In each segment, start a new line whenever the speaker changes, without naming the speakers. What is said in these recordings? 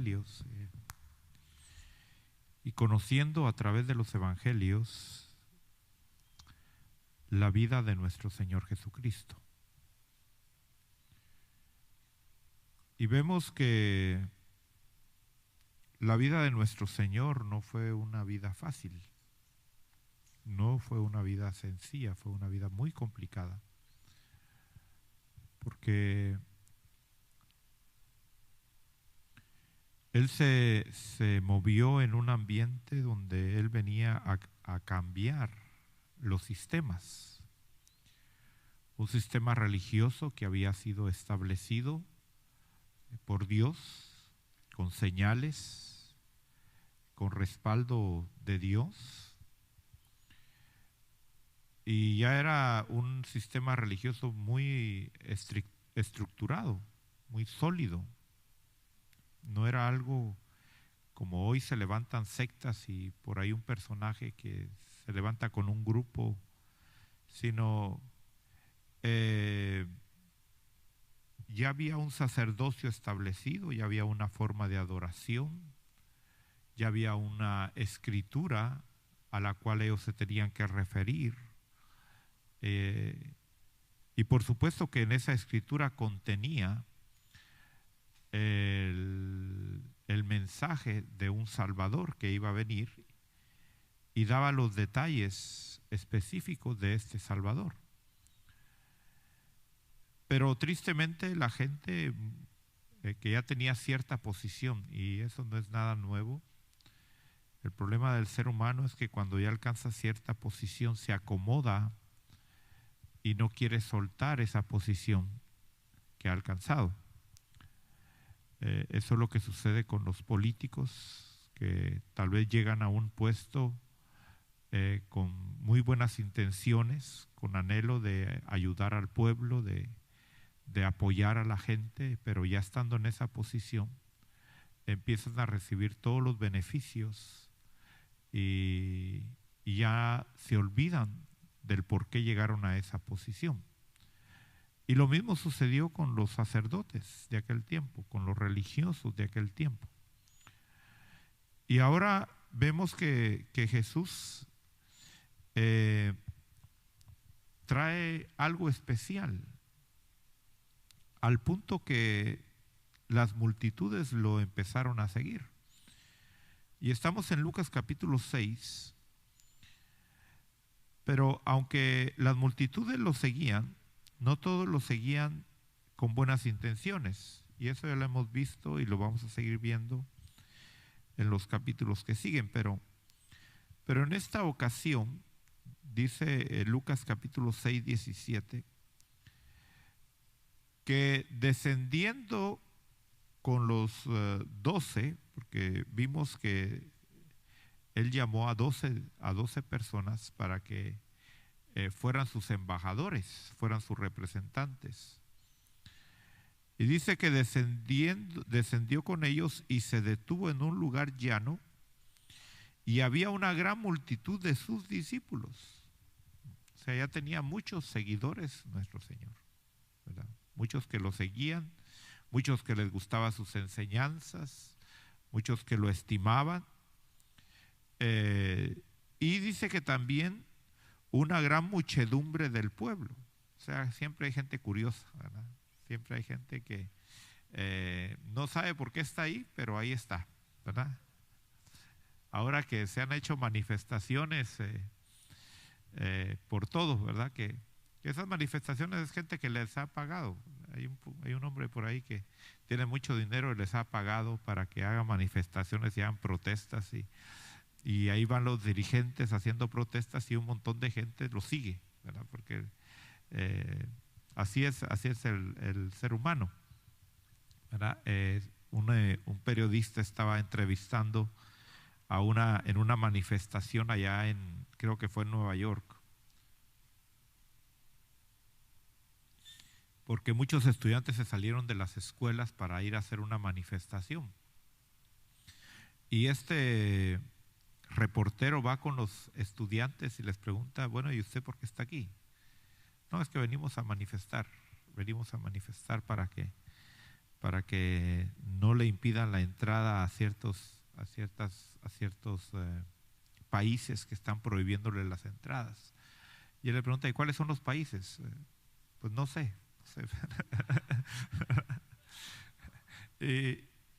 evangelios y conociendo a través de los evangelios la vida de nuestro Señor Jesucristo. Y vemos que la vida de nuestro Señor no fue una vida fácil, no fue una vida sencilla, fue una vida muy complicada, porque Él se movió en un ambiente donde Él venía a cambiar los sistemas, un sistema religioso que había sido establecido por Dios, con señales, con respaldo de Dios, y ya era un sistema religioso muy estructurado, muy sólido. No era algo como hoy se levantan sectas y por ahí un personaje que se levanta con un grupo, sino ya había un sacerdocio establecido, ya había una forma de adoración, ya había una escritura a la cual ellos se tenían que referir. Y por supuesto que en esa escritura contenía el mensaje de un Salvador que iba a venir y daba los detalles específicos de este Salvador. Pero tristemente la gente que ya tenía cierta posición, y eso no es nada nuevo, el problema del ser humano es que cuando ya alcanza cierta posición se acomoda y no quiere soltar esa posición que ha alcanzado. Eso es lo que sucede con los políticos, que tal vez llegan a un puesto con muy buenas intenciones, con anhelo de ayudar al pueblo, de apoyar a la gente, pero ya estando en esa posición, empiezan a recibir todos los beneficios y ya se olvidan del por qué llegaron a esa posición. Y lo mismo sucedió con los sacerdotes de aquel tiempo, con los religiosos de aquel tiempo. Y ahora vemos que Jesús trae algo especial, al punto que las multitudes lo empezaron a seguir. Y estamos en Lucas capítulo 6, pero aunque las multitudes lo seguían, no todos lo seguían con buenas intenciones, y eso ya lo hemos visto y lo vamos a seguir viendo en los capítulos que siguen, pero en esta ocasión, dice Lucas capítulo 6, 17, que descendiendo con los 12, porque vimos que Él llamó a 12 personas para que fueran sus embajadores, fueran sus representantes. Y dice que descendió con ellos y se detuvo en un lugar llano y había una gran multitud de sus discípulos. O sea, ya tenía muchos seguidores nuestro Señor, ¿verdad? Muchos que lo seguían, muchos que les gustaban sus enseñanzas, muchos que lo estimaban. Y dice que también una gran muchedumbre del pueblo. O sea, siempre hay gente curiosa, ¿verdad? Siempre hay gente que no sabe por qué está ahí, pero ahí está, ¿verdad? Ahora que se han hecho manifestaciones por todos, ¿verdad? Que esas manifestaciones es gente que les ha pagado. Hay un hombre por ahí que tiene mucho dinero y les ha pagado para que hagan manifestaciones y hagan protestas, y ahí van los dirigentes haciendo protestas y un montón de gente lo sigue, ¿verdad? Porque así es el ser humano, ¿verdad? Un periodista estaba entrevistando en una manifestación allá creo que fue en Nueva York, porque muchos estudiantes se salieron de las escuelas para ir a hacer una manifestación. Y este reportero va con los estudiantes y les pregunta, bueno, ¿y usted por qué está aquí? No, es que venimos a manifestar para para que no le impidan la entrada a ciertos países que están prohibiéndole las entradas. Y él le pregunta, ¿y cuáles son los países? Pues no sé.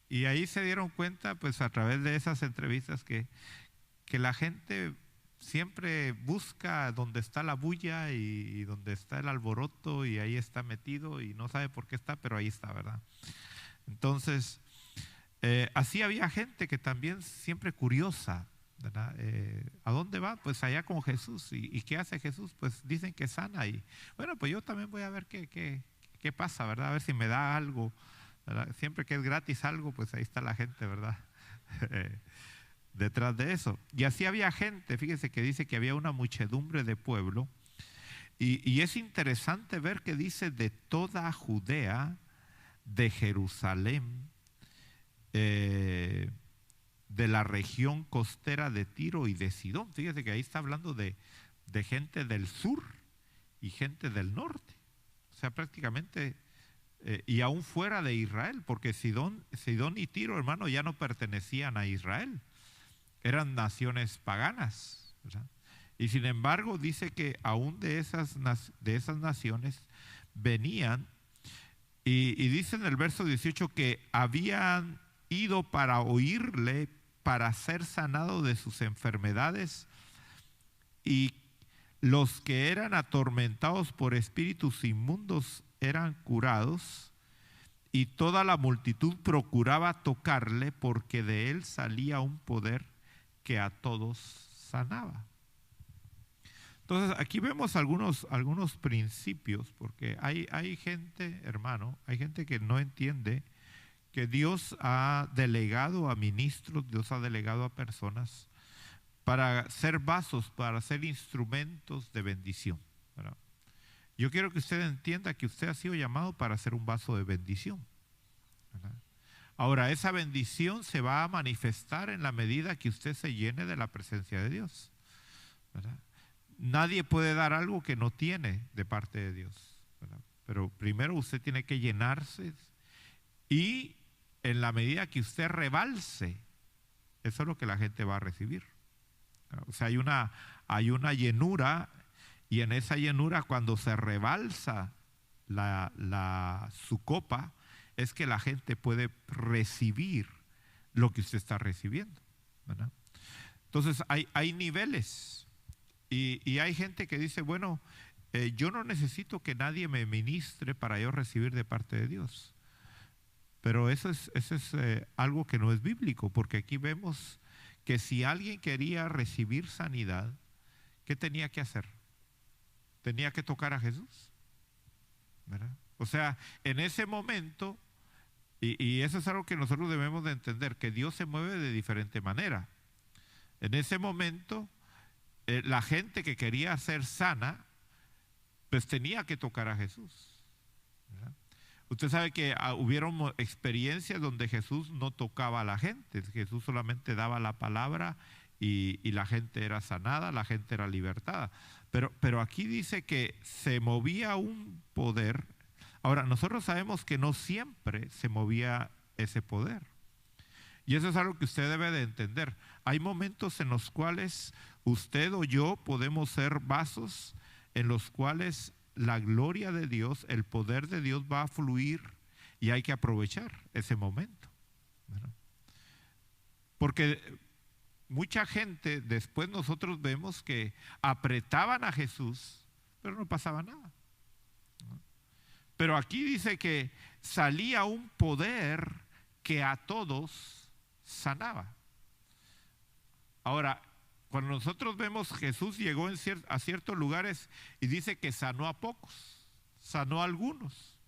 Y ahí se dieron cuenta, pues a través de esas entrevistas, que la gente siempre busca donde está la bulla y donde está el alboroto, y ahí está metido y no sabe por qué está, pero ahí está, ¿verdad? Entonces, así había gente que también siempre curiosa, ¿verdad? ¿A dónde va? Pues allá con Jesús. ¿Y qué hace Jesús? Pues dicen que sana. Y bueno, pues yo también voy a ver qué pasa, ¿verdad? A ver si me da algo, ¿verdad? Siempre que es gratis algo, pues ahí está la gente, ¿verdad? Detrás de eso. Y así había gente, fíjese que dice que había una muchedumbre de pueblo. Y es interesante ver que dice de toda Judea, de Jerusalén, de la región costera de Tiro y de Sidón. Fíjese que ahí está hablando de gente del sur y gente del norte. O sea, prácticamente, y aún fuera de Israel, porque Sidón y Tiro, hermano, ya no pertenecían a Israel. Eran naciones paganas, ¿verdad? Y sin embargo dice que aún de esas naciones venían, y dice en el verso 18 que habían ido para oírle, para ser sanado de sus enfermedades, y los que eran atormentados por espíritus inmundos eran curados, y toda la multitud procuraba tocarle, porque de él salía un poder que a todos sanaba. Entonces aquí vemos algunos principios, porque hay gente, hermano, hay gente que no entiende que Dios ha delegado a ministros, Dios ha delegado a personas para ser vasos, para ser instrumentos de bendición, ¿verdad? Yo quiero que usted entienda que usted ha sido llamado para ser un vaso de bendición, ¿verdad? Ahora, esa bendición se va a manifestar en la medida que usted se llene de la presencia de Dios, ¿verdad? Nadie puede dar algo que no tiene de parte de Dios, ¿verdad? Pero primero usted tiene que llenarse, y en la medida que usted rebalse, eso es lo que la gente va a recibir. O sea, hay una llenura, y en esa llenura, cuando se rebalsa su copa, es que la gente puede recibir lo que usted está recibiendo, ¿verdad? Entonces hay niveles, y hay gente que dice, bueno, yo no necesito que nadie me ministre para yo recibir de parte de Dios. Pero eso es algo que no es bíblico, porque aquí vemos que si alguien quería recibir sanidad, ¿qué tenía que hacer? Tenía que tocar a Jesús, ¿verdad? O sea, en ese momento, y eso es algo que nosotros debemos de entender, que Dios se mueve de diferente manera. En ese momento, la gente que quería ser sana, pues tenía que tocar a Jesús, ¿verdad? Usted sabe que hubieron experiencias donde Jesús no tocaba a la gente, Jesús solamente daba la palabra y la gente era sanada, la gente era libertada. Pero aquí dice que se movía un poder. Ahora, nosotros sabemos que no siempre se movía ese poder. Y eso es algo que usted debe de entender. Hay momentos en los cuales usted o yo podemos ser vasos en los cuales la gloria de Dios, el poder de Dios va a fluir, y hay que aprovechar ese momento, ¿verdad? Porque mucha gente, después nosotros vemos que apretaban a Jesús, pero no pasaba nada, ¿no? Pero aquí dice que salía un poder que a todos sanaba. Ahora, cuando nosotros vemos Jesús llegó a ciertos lugares y dice que sanó a pocos, sanó a algunos,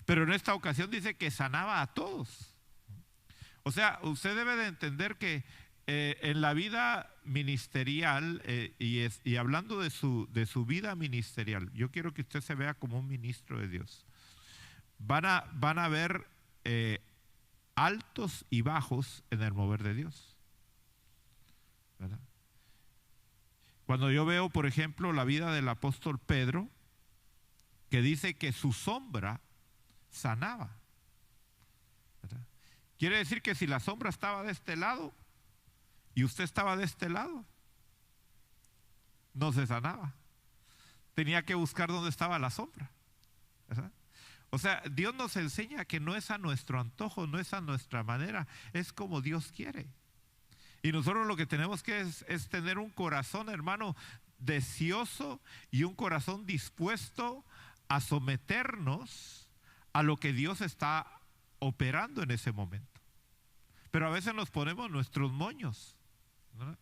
pero en esta ocasión dice que sanaba a todos. O sea, usted debe de entender que en la vida ministerial, y hablando de su vida ministerial, yo quiero que usted se vea como un ministro de Dios. Van a haber altos y bajos en el mover de Dios, ¿verdad? Cuando yo veo, por ejemplo, la vida del apóstol Pedro, que dice que su sombra sanaba. ¿verdad? Quiere decir que si la sombra estaba de este lado y usted estaba de este lado, no se sanaba. Tenía que buscar dónde estaba la sombra, ¿verdad? O sea, Dios nos enseña que no es a nuestro antojo, no es a nuestra manera, es como Dios quiere. Y nosotros lo que tenemos que es tener un corazón, hermano, deseoso y un corazón dispuesto a someternos a lo que Dios está operando en ese momento. Pero a veces nos ponemos nuestros moños, ¿no?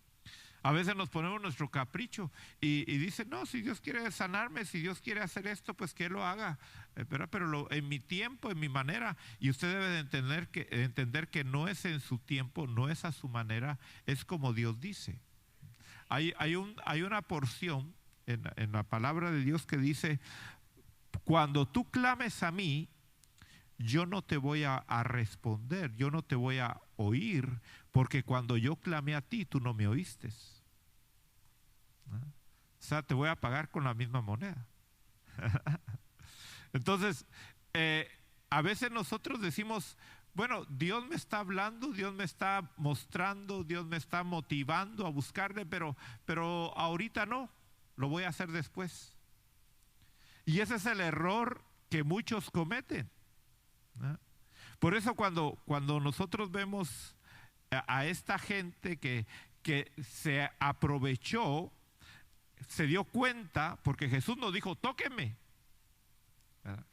A veces nos ponemos nuestro capricho y dicen, no, si Dios quiere sanarme, si Dios quiere hacer esto, pues que Él lo haga. Pero en mi tiempo, en mi manera, y usted debe de entender que no es en su tiempo, no es a su manera, es como Dios dice. Hay una porción en la palabra de Dios que dice, cuando tú clames a mí, yo no te voy a responder, yo no te voy a oír, porque cuando yo clamé a ti, tú no me oíste. ¿No? O sea, te voy a pagar con la misma moneda. Entonces, a veces nosotros decimos, bueno, Dios me está hablando, Dios me está mostrando, Dios me está motivando a buscarle, pero ahorita no, lo voy a hacer después. Y ese es el error que muchos cometen, ¿no? Por eso cuando nosotros vemos a esta gente que se aprovechó, se dio cuenta, porque Jesús nos dijo, tóquenme.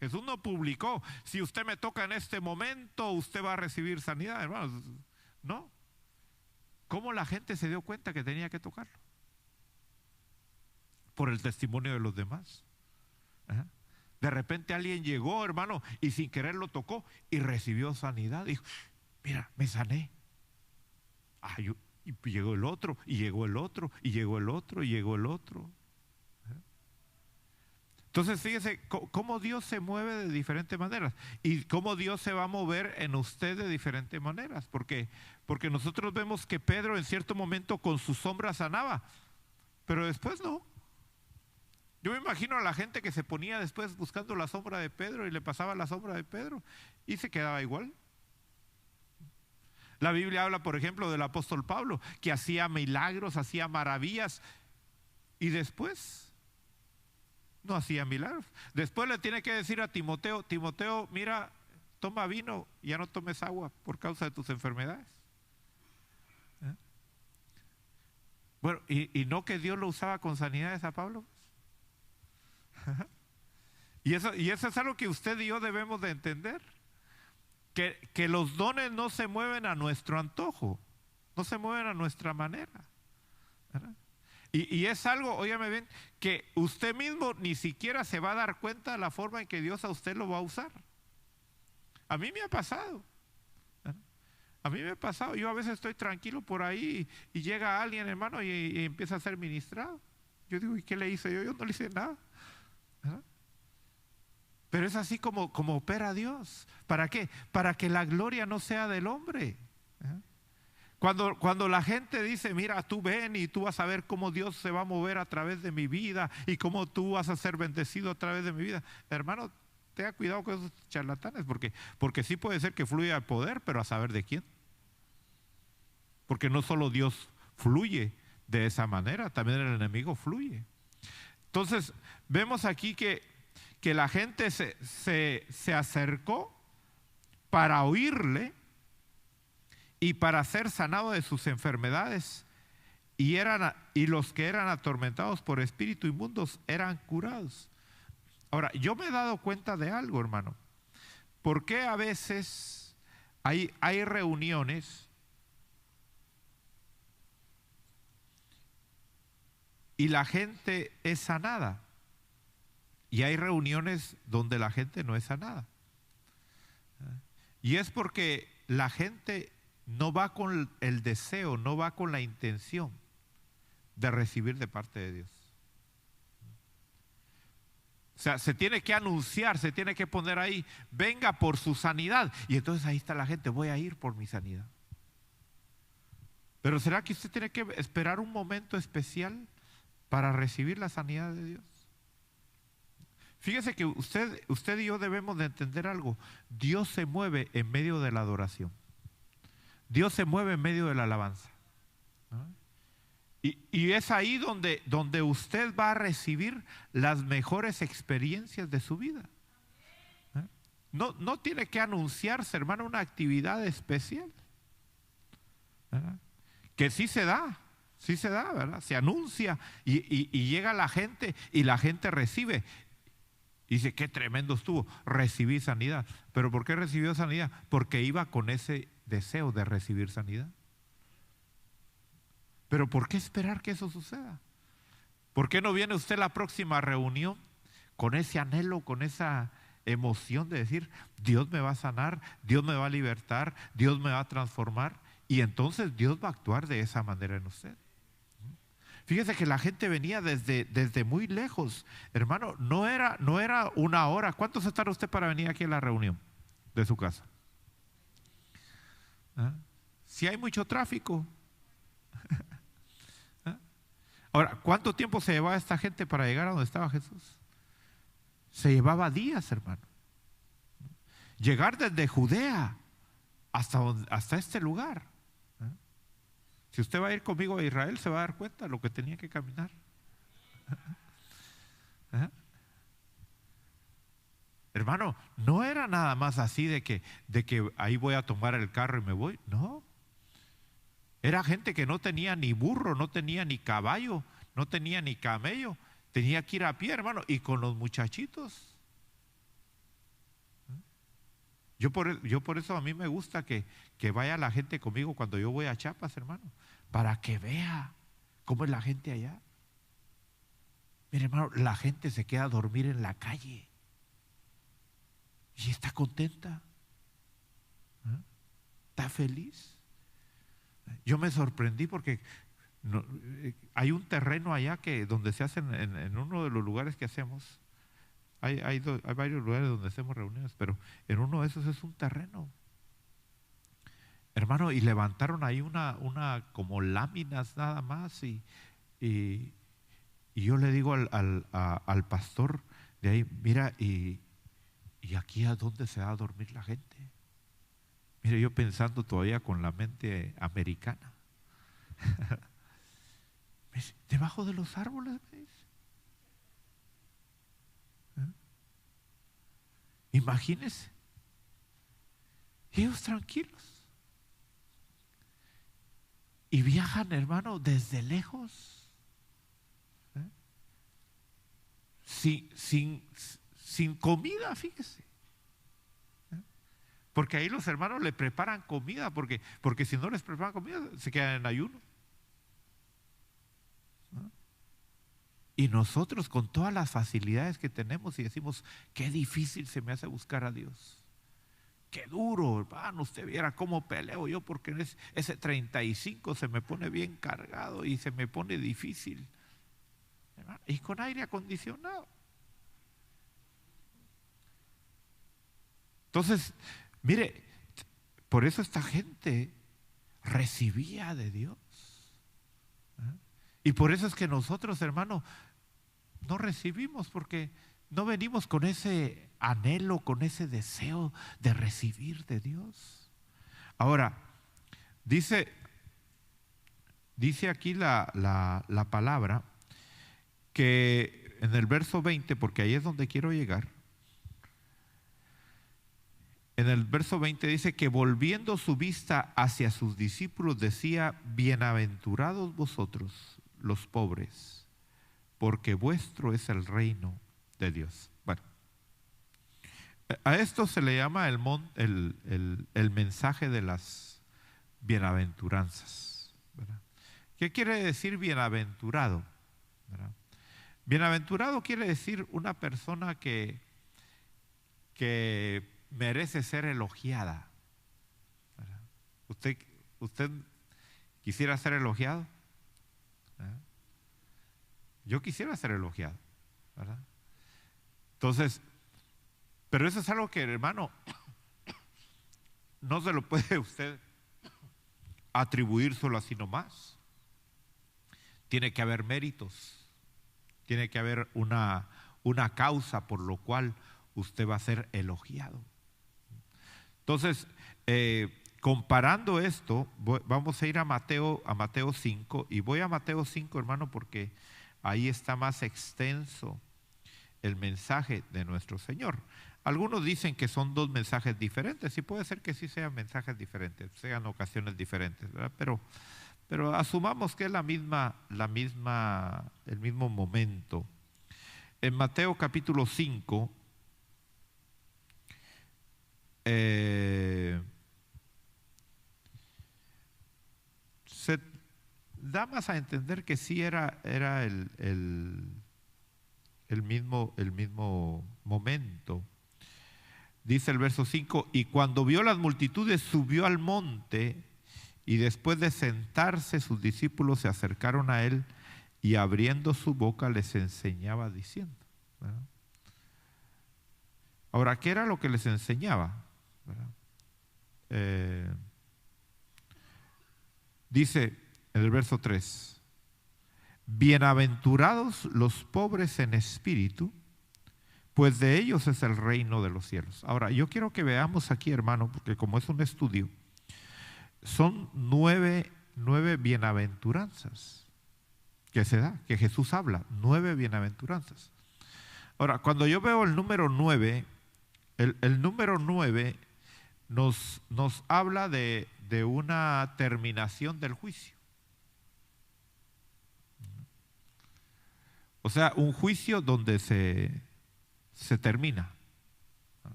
Jesús no publicó, si usted me toca en este momento, usted va a recibir sanidad, hermanos. No. ¿Cómo la gente se dio cuenta que tenía que tocarlo? Por el testimonio de los demás. Ajá. De repente alguien llegó, hermano, y sin querer lo tocó y recibió sanidad. Dijo, mira, me sané. Y llegó el otro, y llegó el otro, y llegó el otro, y llegó el otro. Entonces fíjese cómo Dios se mueve de diferentes maneras y cómo Dios se va a mover en usted de diferentes maneras. Porque nosotros vemos que Pedro en cierto momento con su sombra sanaba, pero después no. Yo me imagino a la gente que se ponía después buscando la sombra de Pedro y le pasaba la sombra de Pedro y se quedaba igual. La Biblia habla, por ejemplo, del apóstol Pablo, que hacía milagros, hacía maravillas y después no hacía milagros. Después le tiene que decir a Timoteo, Timoteo, mira, toma vino, ya no tomes agua por causa de tus enfermedades. ¿Eh? Bueno, y no que Dios lo usaba con sanidades a Pablo. Y eso es algo que usted y yo debemos de entender. Que los dones no se mueven a nuestro antojo, no se mueven a nuestra manera, ¿verdad? Y es algo, óyame bien, que usted mismo ni siquiera se va a dar cuenta de la forma en que Dios a usted lo va a usar. A mí me ha pasado, ¿verdad? A mí me ha pasado, yo a veces estoy tranquilo por ahí y llega alguien, hermano, y empieza a ser ministrado. Yo digo, ¿y qué le hice yo? Yo no le hice nada, ¿verdad? Pero es así como opera Dios. ¿Para qué? Para que la gloria no sea del hombre. Cuando la gente dice, mira, tú ven y tú vas a ver cómo Dios se va a mover a través de mi vida y cómo tú vas a ser bendecido a través de mi vida. Hermano, tenga cuidado con esos charlatanes, porque sí puede ser que fluya el poder, pero a saber de quién. Porque no solo Dios fluye de esa manera, también el enemigo fluye. Entonces, vemos aquí que la gente se acercó para oírle y para ser sanado de sus enfermedades y los que eran atormentados por espíritu inmundos eran curados. Ahora, yo me he dado cuenta de algo, hermano. ¿Por qué a veces hay reuniones y la gente es sanada? Y hay reuniones donde la gente no es sanada. Y es porque la gente no va con el deseo, no va con la intención de recibir de parte de Dios. O sea, se tiene que anunciar, se tiene que poner ahí, venga por su sanidad. Y entonces ahí está la gente, voy a ir por mi sanidad. Pero ¿será que usted tiene que esperar un momento especial para recibir la sanidad de Dios? Fíjese que usted y yo debemos de entender algo. Dios se mueve en medio de la adoración. Dios se mueve en medio de la alabanza. ¿No? Y es ahí donde usted va a recibir las mejores experiencias de su vida. ¿Eh? No tiene que anunciarse, hermano, una actividad especial. ¿Verdad? Que sí se da, ¿verdad? Se anuncia y llega la gente y la gente recibe. Y dice, qué tremendo estuvo, recibí sanidad. ¿Pero por qué recibió sanidad? Porque iba con ese deseo de recibir sanidad. Pero ¿por qué esperar que eso suceda? ¿Por qué no viene usted a la próxima reunión con ese anhelo, con esa emoción de decir, Dios me va a sanar, Dios me va a libertar, Dios me va a transformar? Y entonces Dios va a actuar de esa manera en usted. Fíjese que la gente venía desde muy lejos. Hermano, no era una hora. ¿Cuánto se tarda usted para venir aquí a la reunión de su casa? ¿Ah? Si hay mucho tráfico. ¿Ah? Ahora, ¿cuánto tiempo se llevaba esta gente para llegar a donde estaba Jesús? Se llevaba días, hermano. Llegar desde Judea hasta este lugar. Si usted va a ir conmigo a Israel, se va a dar cuenta de lo que tenía que caminar. ¿Eh? Hermano, no era nada más así de que ahí voy a tomar el carro y me voy. No. Era gente que no tenía ni burro, no tenía ni caballo, no tenía ni camello. Tenía que ir a pie, hermano, y con los muchachitos. Yo por eso a mí me gusta que vaya la gente conmigo cuando yo voy a Chiapas, hermano, para que vea cómo es la gente allá. Mire, hermano, la gente se queda a dormir en la calle y está contenta. ¿Eh? Está feliz. Yo me sorprendí porque hay un terreno allá donde se hacen en uno de los lugares que hacemos. Hay varios lugares donde hacemos reuniones, pero en uno de esos es un terreno. Hermano, y levantaron ahí una como láminas nada más y yo le digo al pastor de ahí, mira, y aquí a dónde se va a dormir la gente. Mire, yo pensando todavía con la mente americana. Debajo de los árboles, me dice. Imagínense, ellos tranquilos y viajan, hermano, desde lejos, sin comida, fíjese, porque ahí los hermanos le preparan comida, porque si no les preparan comida se quedan en ayuno. Y nosotros con todas las facilidades que tenemos y decimos, qué difícil se me hace buscar a Dios. Qué duro, hermano, usted viera cómo peleo yo porque ese 35 se me pone bien cargado y se me pone difícil. Y con aire acondicionado. Entonces, mire, por eso esta gente recibía de Dios. Y por eso es que nosotros, hermano, no recibimos, porque no venimos con ese anhelo, con ese deseo de recibir de Dios. Ahora, dice aquí la palabra que en el verso 20, porque ahí es donde quiero llegar. En el verso 20 dice que volviendo su vista hacia sus discípulos decía, bienaventurados vosotros los pobres, porque vuestro es el reino de Dios. Bueno, a esto se le llama el mensaje de las bienaventuranzas, ¿verdad? ¿Qué quiere decir bienaventurado? ¿Verdad? Bienaventurado quiere decir una persona que merece ser elogiada, ¿verdad? ¿Usted quisiera ser elogiado? ¿Verdad? Yo quisiera ser elogiado, ¿verdad? Entonces, pero eso es algo que, hermano, no se lo puede usted atribuir solo así nomás. Tiene que haber méritos, tiene que haber una una causa por lo cual usted va a ser elogiado. Entonces, comparando esto, vamos a ir a Mateo 5, y voy a Mateo 5, hermano, porque ahí está más extenso el mensaje de nuestro Señor. Algunos dicen que son dos mensajes diferentes, y puede ser que sí sean mensajes diferentes, sean ocasiones diferentes, ¿verdad? Pero asumamos que es el mismo momento. En Mateo capítulo 5, se da más a entender que sí era el mismo momento. Dice el verso 5, y cuando vio las multitudes subió al monte, y después de sentarse sus discípulos se acercaron a él, y abriendo su boca les enseñaba diciendo, ¿verdad? Ahora, ¿qué era lo que les enseñaba? Dice en el verso 3, bienaventurados los pobres en espíritu, pues de ellos es el reino de los cielos. Ahora, yo quiero que veamos aquí, hermano, porque como es un estudio, son nueve bienaventuranzas que se da, que Jesús habla, 9 bienaventuranzas. Ahora, cuando yo veo el número 9, el número 9 nos habla de una terminación del juicio. O sea, un juicio donde se termina.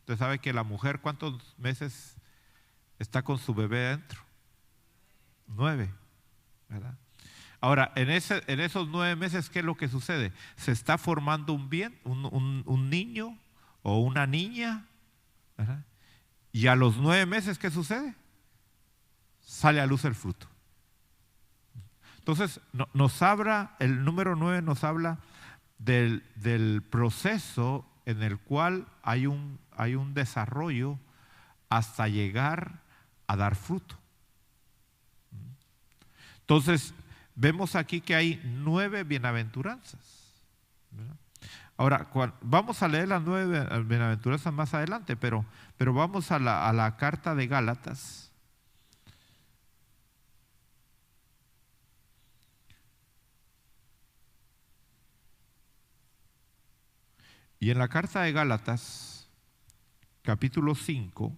Usted sabe que la mujer, ¿cuántos meses está con su bebé adentro? 9, ¿verdad? Ahora, en esos 9 meses, ¿qué es lo que sucede? Se está formando un niño o una niña, ¿verdad? Y a los 9 meses, ¿qué sucede? Sale a luz el fruto. Entonces, el número 9 nos habla del proceso en el cual hay un desarrollo hasta llegar a dar fruto. Entonces, vemos aquí que hay 9 bienaventuranzas, ¿verdad? Ahora, vamos a leer las 9 bienaventuranzas más adelante, pero vamos a la carta de Gálatas. Y en la carta de Gálatas, capítulo 5,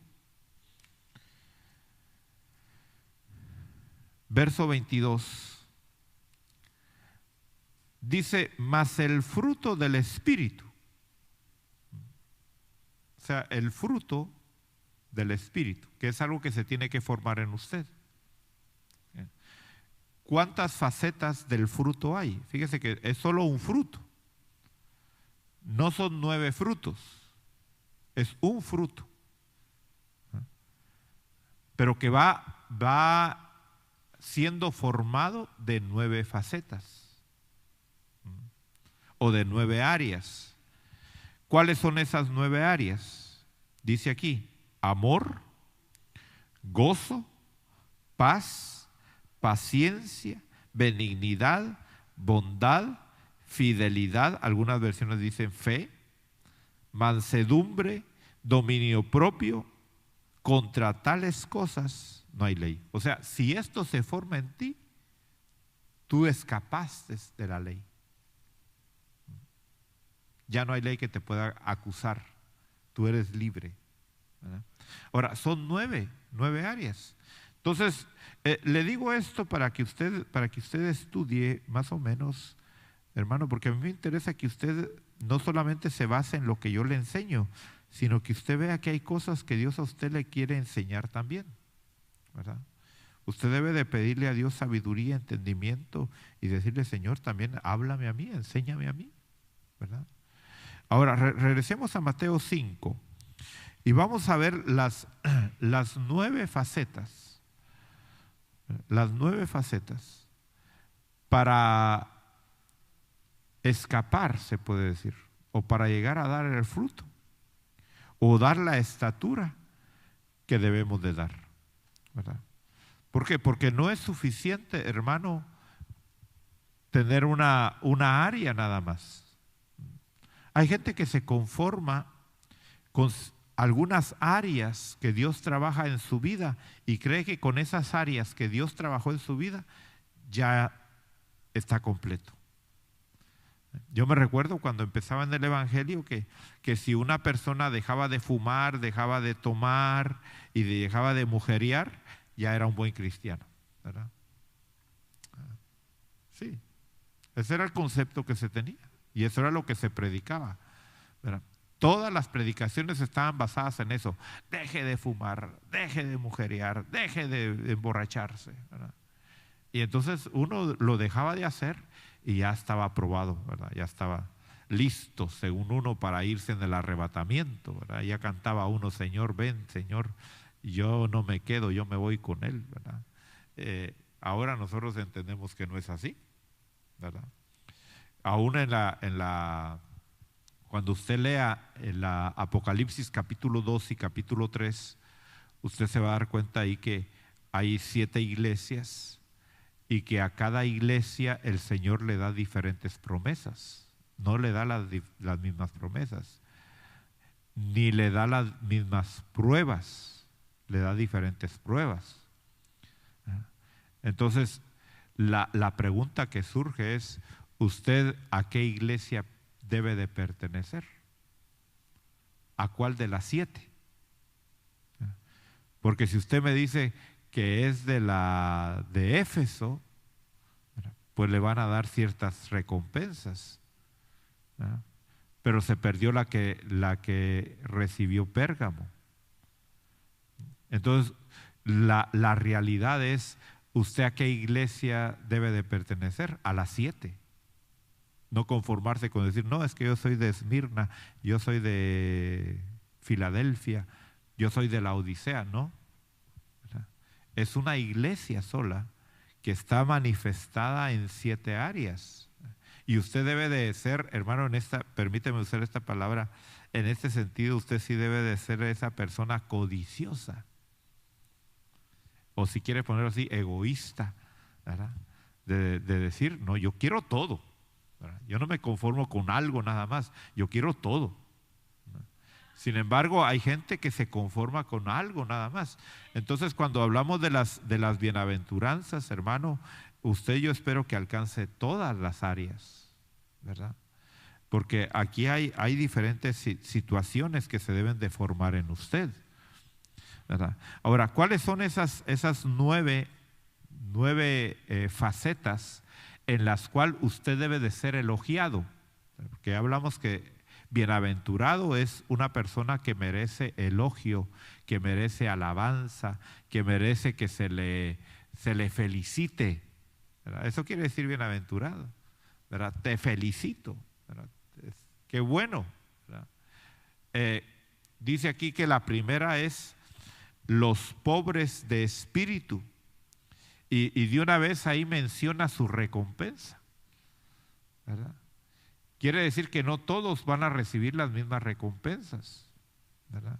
verso 22, dice, mas el fruto del Espíritu, o sea, el fruto del Espíritu, que es algo que se tiene que formar en usted. ¿Cuántas facetas del fruto hay? Fíjese que es solo un fruto. No son 9 frutos, es un fruto, pero que va siendo formado de 9 facetas o de 9 áreas. ¿Cuáles son esas 9 áreas? Dice aquí, amor, gozo, paz, paciencia, benignidad, bondad, fidelidad, algunas versiones dicen fe, mansedumbre, dominio propio. Contra tales cosas no hay ley. O sea, si esto se forma en ti, tú escapaste de la ley. Ya no hay ley que te pueda acusar. Tú eres libre, ¿verdad? Ahora, son 9 áreas. Entonces, le digo esto para que usted estudie más o menos, hermano, porque a mí me interesa que usted no solamente se base en lo que yo le enseño, sino que usted vea que hay cosas que Dios a usted le quiere enseñar también, ¿verdad? Usted debe de pedirle a Dios sabiduría, entendimiento y decirle, Señor, también háblame a mí, enséñame a mí, ¿verdad? Ahora, regresemos a Mateo 5 y vamos a ver las 9 facetas, para escapar, se puede decir, o para llegar a dar el fruto, o dar la estatura que debemos de dar, ¿verdad? ¿Por qué? Porque no es suficiente, hermano, tener una área nada más. Hay gente que se conforma con algunas áreas que Dios trabaja en su vida y cree que con esas áreas que Dios trabajó en su vida ya está completo. Yo me recuerdo cuando empezaba en el Evangelio que si una persona dejaba de fumar, dejaba de tomar y dejaba de mujeriar, ya era un buen cristiano, ¿verdad? Sí, ese era el concepto que se tenía y eso era lo que se predicaba, ¿verdad? Todas las predicaciones estaban basadas en eso. Deje de fumar, deje de mujeriar, deje de emborracharse, ¿verdad? Y entonces uno lo dejaba de hacer y ya estaba aprobado, ¿verdad? Ya estaba listo, según uno, para irse en el arrebatamiento, ¿verdad? Ya cantaba uno, Señor, ven, Señor, yo no me quedo, yo me voy con Él, ¿verdad? Ahora nosotros entendemos que no es así, ¿verdad? Aún cuando usted lea en la Apocalipsis capítulo 2 y capítulo 3, usted se va a dar cuenta ahí que hay 7 iglesias y que a cada iglesia el Señor le da diferentes promesas. No le da las mismas promesas, ni le da las mismas pruebas, le da diferentes pruebas. Entonces, la pregunta que surge es, ¿usted a qué iglesia debe de pertenecer? ¿A cuál de las 7? Porque si usted me dice que es de Éfeso, pues le van a dar ciertas recompensas, ¿verdad? Pero se perdió la que recibió Pérgamo. Entonces, la realidad es, ¿usted a qué iglesia debe de pertenecer? A las 7. No conformarse con decir, no, es que yo soy de Esmirna, yo soy de Filadelfia, yo soy de la Odisea, ¿no? ¿Verdad? Es una iglesia sola que está manifestada en 7 áreas. Y usted debe de ser, hermano, permíteme usar esta palabra, en este sentido usted sí debe de ser esa persona codiciosa. O si quiere ponerlo así, egoísta, ¿verdad? De decir, no, yo quiero todo, ¿verdad? Yo no me conformo con algo nada más, yo quiero todo. Sin embargo, hay gente que se conforma con algo nada más. Entonces, cuando hablamos de las bienaventuranzas, hermano, usted yo espero que alcance todas las áreas, ¿verdad? Porque aquí hay diferentes situaciones que se deben de formar en usted, ¿verdad? Ahora, ¿cuáles son esas 9 facetas en las cuales usted debe de ser elogiado? Porque hablamos que bienaventurado es una persona que merece elogio, que merece alabanza, que merece que se le felicite, ¿verdad? Eso quiere decir bienaventurado, ¿verdad? Te felicito, ¿verdad? Qué bueno, ¿verdad? Dice aquí que la primera es los pobres de espíritu y de una vez ahí menciona su recompensa, ¿verdad? Quiere decir que no todos van a recibir las mismas recompensas, ¿verdad?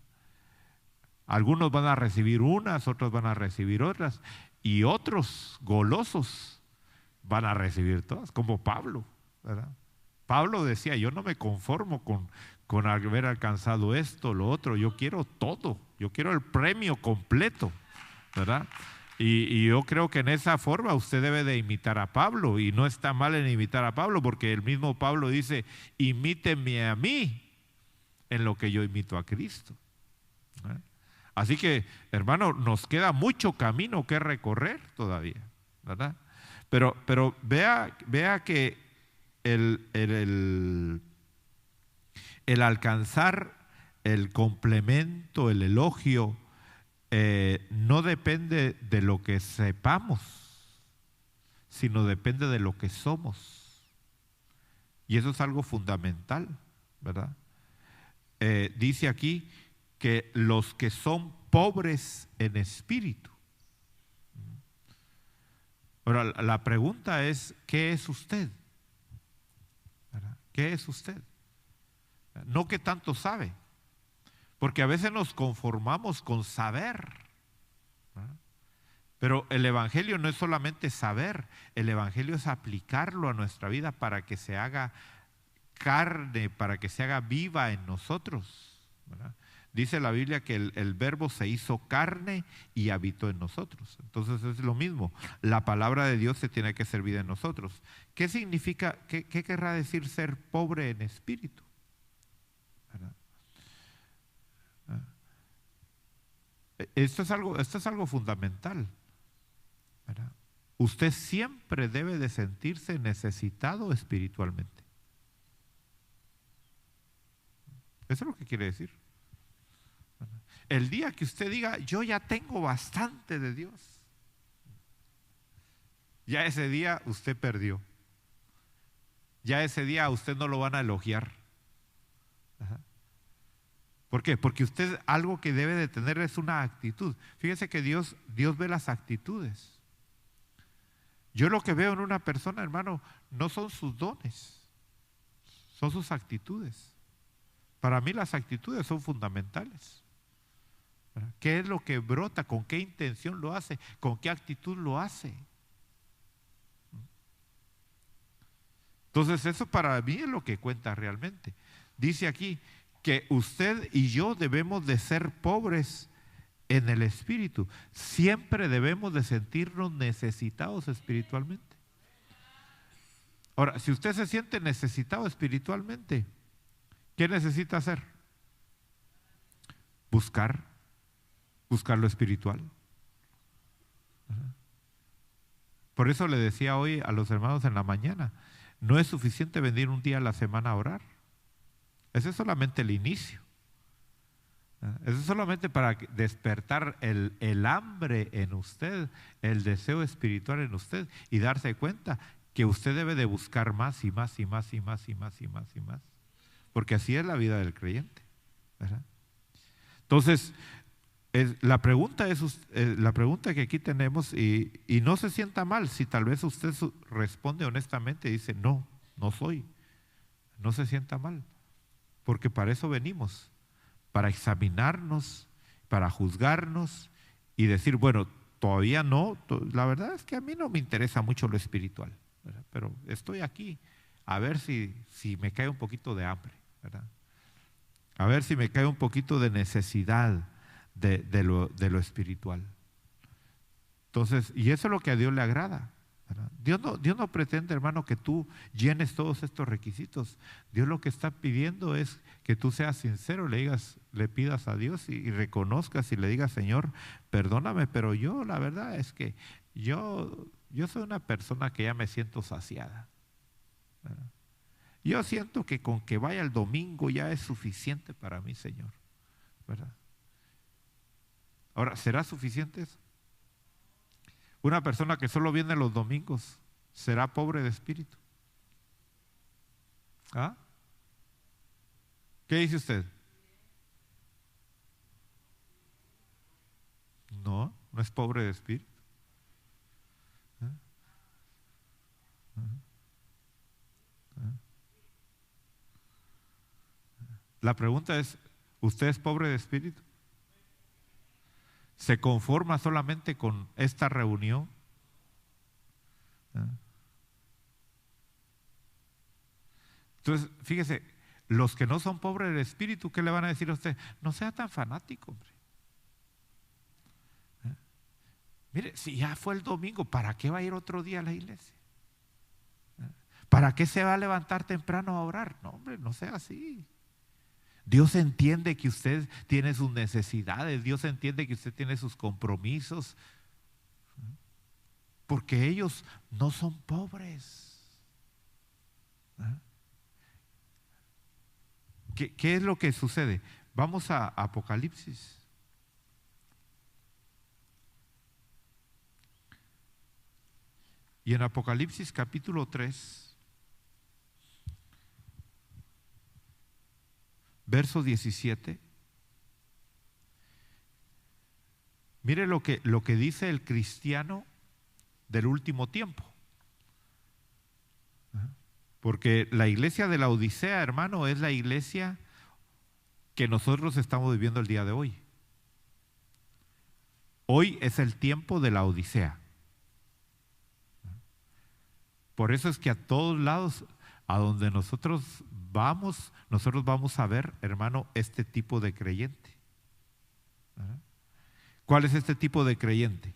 Algunos van a recibir unas, otros van a recibir otras, y otros golosos van a recibir todas, como Pablo, ¿verdad? Pablo decía, yo no me conformo con haber alcanzado esto, lo otro, yo quiero todo, yo quiero el premio completo, ¿verdad? Y yo creo que en esa forma usted debe de imitar a Pablo, y no está mal en imitar a Pablo, porque el mismo Pablo dice, imíteme a mí en lo que yo imito a Cristo, ¿eh? Así que, hermano, nos queda mucho camino que recorrer todavía, ¿verdad? Pero vea que el alcanzar el complemento, el elogio, no depende de lo que sepamos, sino depende de lo que somos. Y eso es algo fundamental, ¿verdad? Dice aquí que los que son pobres en espíritu. Ahora, la pregunta es, ¿qué es usted? ¿Verdad? ¿Qué es usted? No qué tanto sabe, porque a veces nos conformamos con saber, ¿verdad? Pero el Evangelio no es solamente saber, el Evangelio es aplicarlo a nuestra vida para que se haga carne para que se haga viva en nosotros, ¿verdad? Dice la Biblia que el verbo se hizo carne y habitó en nosotros. Entonces es lo mismo. La palabra de Dios se tiene que servir en nosotros. ¿Qué significa, qué querrá decir ser pobre en espíritu? ¿Verdad? Esto es algo fundamental, ¿verdad? Usted siempre debe de sentirse necesitado espiritualmente. Eso es lo que quiere decir. El día que usted diga, yo ya tengo bastante de Dios, ya ese día usted perdió. Ya ese día a usted no lo van a elogiar. Ajá. ¿Por qué? Porque usted algo que debe de tener es una actitud. Fíjese que Dios ve las actitudes. Yo lo que veo en una persona, hermano, no son sus dones, son sus actitudes. Para mí las actitudes son fundamentales. ¿Verdad? ¿Qué es lo que brota? ¿Con qué intención lo hace? ¿Con qué actitud lo hace? Entonces eso para mí es lo que cuenta realmente. Dice aquí que usted y yo debemos de ser pobres en el espíritu. Siempre debemos de sentirnos necesitados espiritualmente. Ahora, si usted se siente necesitado espiritualmente, ¿qué necesita hacer? Buscar lo espiritual. Por eso le decía hoy a los hermanos en la mañana, no es suficiente venir un día a la semana a orar. Ese es solamente el inicio. Eso es solamente para despertar el hambre en usted, el deseo espiritual en usted y darse cuenta que usted debe de buscar más y más y más y más y más y más y más. Porque así es la vida del creyente, ¿verdad? Entonces, la pregunta que aquí tenemos, y no se sienta mal si tal vez usted responde honestamente y dice, no soy. No se sienta mal, porque para eso venimos, para examinarnos, para juzgarnos y decir, bueno, todavía no, la verdad es que a mí no me interesa mucho lo espiritual, ¿verdad? Pero estoy aquí a ver si me cae un poquito de hambre, ¿verdad? A ver si me cae un poquito de necesidad de lo espiritual. Entonces, y eso es lo que a Dios le agrada, ¿verdad? Dios no pretende, hermano, que tú llenes todos estos requisitos. Dios lo que está pidiendo es que tú seas sincero, le pidas a Dios y reconozcas y le digas, Señor, perdóname, pero yo la verdad es que yo soy una persona que ya me siento saciada, ¿verdad? Yo siento que con que vaya el domingo ya es suficiente para mí, Señor, ¿verdad? Ahora, ¿será suficiente eso? Una persona que solo viene los domingos, ¿será pobre de espíritu? ¿Ah? ¿Qué dice usted? No es pobre de espíritu. ¿Ah? ¿Ah? La pregunta es, ¿usted es pobre de espíritu? ¿Se conforma solamente con esta reunión? ¿Ah? Entonces, fíjese, los que no son pobres de espíritu, ¿qué le van a decir a usted? No sea tan fanático, hombre. ¿Ah? Mire, si ya fue el domingo, ¿para qué va a ir otro día a la iglesia? ¿Ah? ¿Para qué se va a levantar temprano a orar? No, hombre, no sea así. Dios entiende que usted tiene sus necesidades, Dios entiende que usted tiene sus compromisos, porque ellos no son pobres. ¿Ah? ¿Qué es lo que sucede? Vamos a Apocalipsis. Y en Apocalipsis capítulo 3, verso 17, mire lo que dice el cristiano del último tiempo. Porque la iglesia de la Odisea, hermano, es la iglesia que nosotros estamos viviendo el día de hoy. Hoy es el tiempo de la Odisea. Por eso es que a todos lados a donde nosotros vamos a ver, hermano, este tipo de creyente. ¿Verdad? ¿Cuál es este tipo de creyente?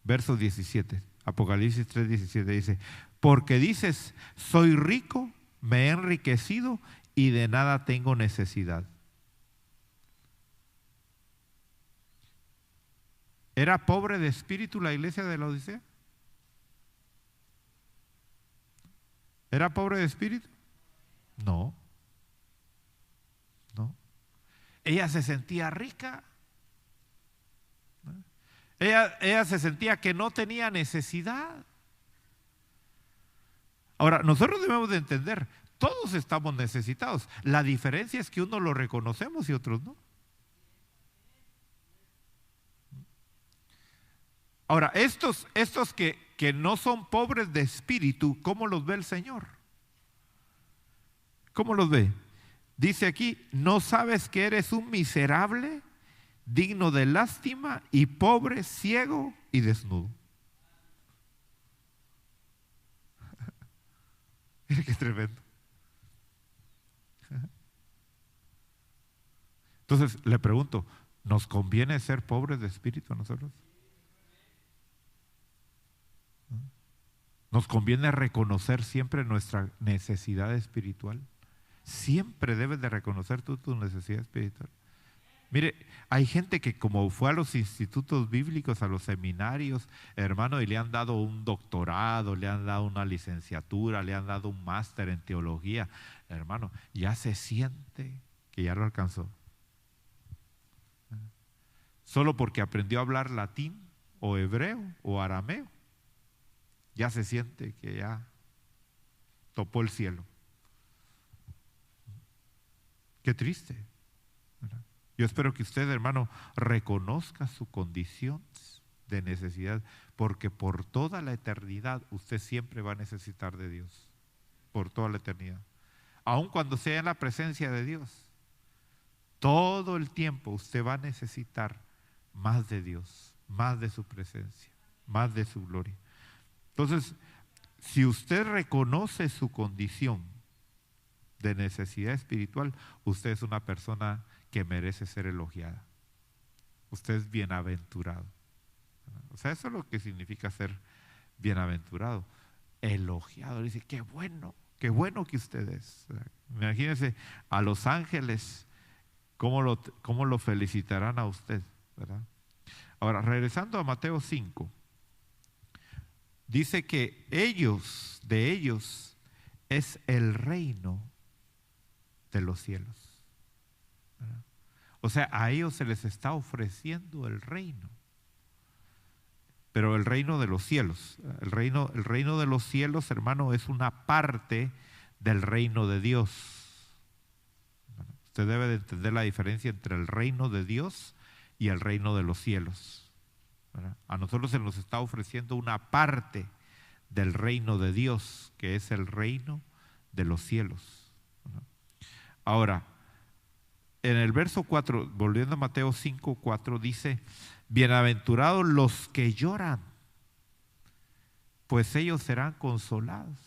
Verso 17, Apocalipsis 3:17 dice: porque dices, soy rico, me he enriquecido y de nada tengo necesidad. ¿Era pobre de espíritu la iglesia de la Odisea? ¿Era pobre de espíritu? No, no. Ella se sentía rica. Ella se sentía que no tenía necesidad. Ahora, nosotros debemos de entender, todos estamos necesitados. La diferencia es que unos lo reconocemos y otros no. Ahora, estos que no son pobres de espíritu, ¿cómo los ve el Señor? ¿Cómo los ve? Dice aquí, ¿no sabes que eres un miserable, digno de lástima y pobre, ciego y desnudo? Mira qué tremendo. Entonces le pregunto, ¿nos conviene ser pobres de espíritu a nosotros? ¿Nos conviene reconocer siempre nuestra necesidad espiritual? Siempre debes de reconocer tú tu necesidad espiritual. Mire, hay gente que como fue a los institutos bíblicos, a los seminarios, hermano, y le han dado un doctorado, le han dado una licenciatura, le han dado un máster en teología, hermano, ya se siente que ya lo alcanzó. Solo porque aprendió a hablar latín o hebreo o arameo, ya se siente que ya topó el cielo. Qué triste, ¿verdad? Yo espero que usted, hermano, reconozca su condición de necesidad, porque por toda la eternidad usted siempre va a necesitar de Dios, por toda la eternidad. Aun cuando sea en la presencia de Dios, todo el tiempo usted va a necesitar más de Dios, más de su presencia, más de su gloria. Entonces, si usted reconoce su condición de necesidad espiritual, usted es una persona que merece ser elogiada. Usted es bienaventurado. O sea, eso es lo que significa ser bienaventurado. Elogiado. Dice, qué bueno que usted es. Imagínense a los ángeles, cómo lo felicitarán a usted, ¿verdad? Ahora, regresando a Mateo 5, dice que de ellos es el reino de los cielos, ¿verdad? O sea, a ellos se les está ofreciendo el reino, pero el reino de los cielos. El reino de los cielos, hermano, es una parte del reino de Dios. Usted debe de entender la diferencia entre el reino de Dios y el reino de los cielos, ¿verdad? A nosotros se nos está ofreciendo una parte del reino de Dios, que es el reino de los cielos, ¿verdad? Ahora, en el verso 4, volviendo a Mateo 5, 4, dice, bienaventurados los que lloran, pues ellos serán consolados.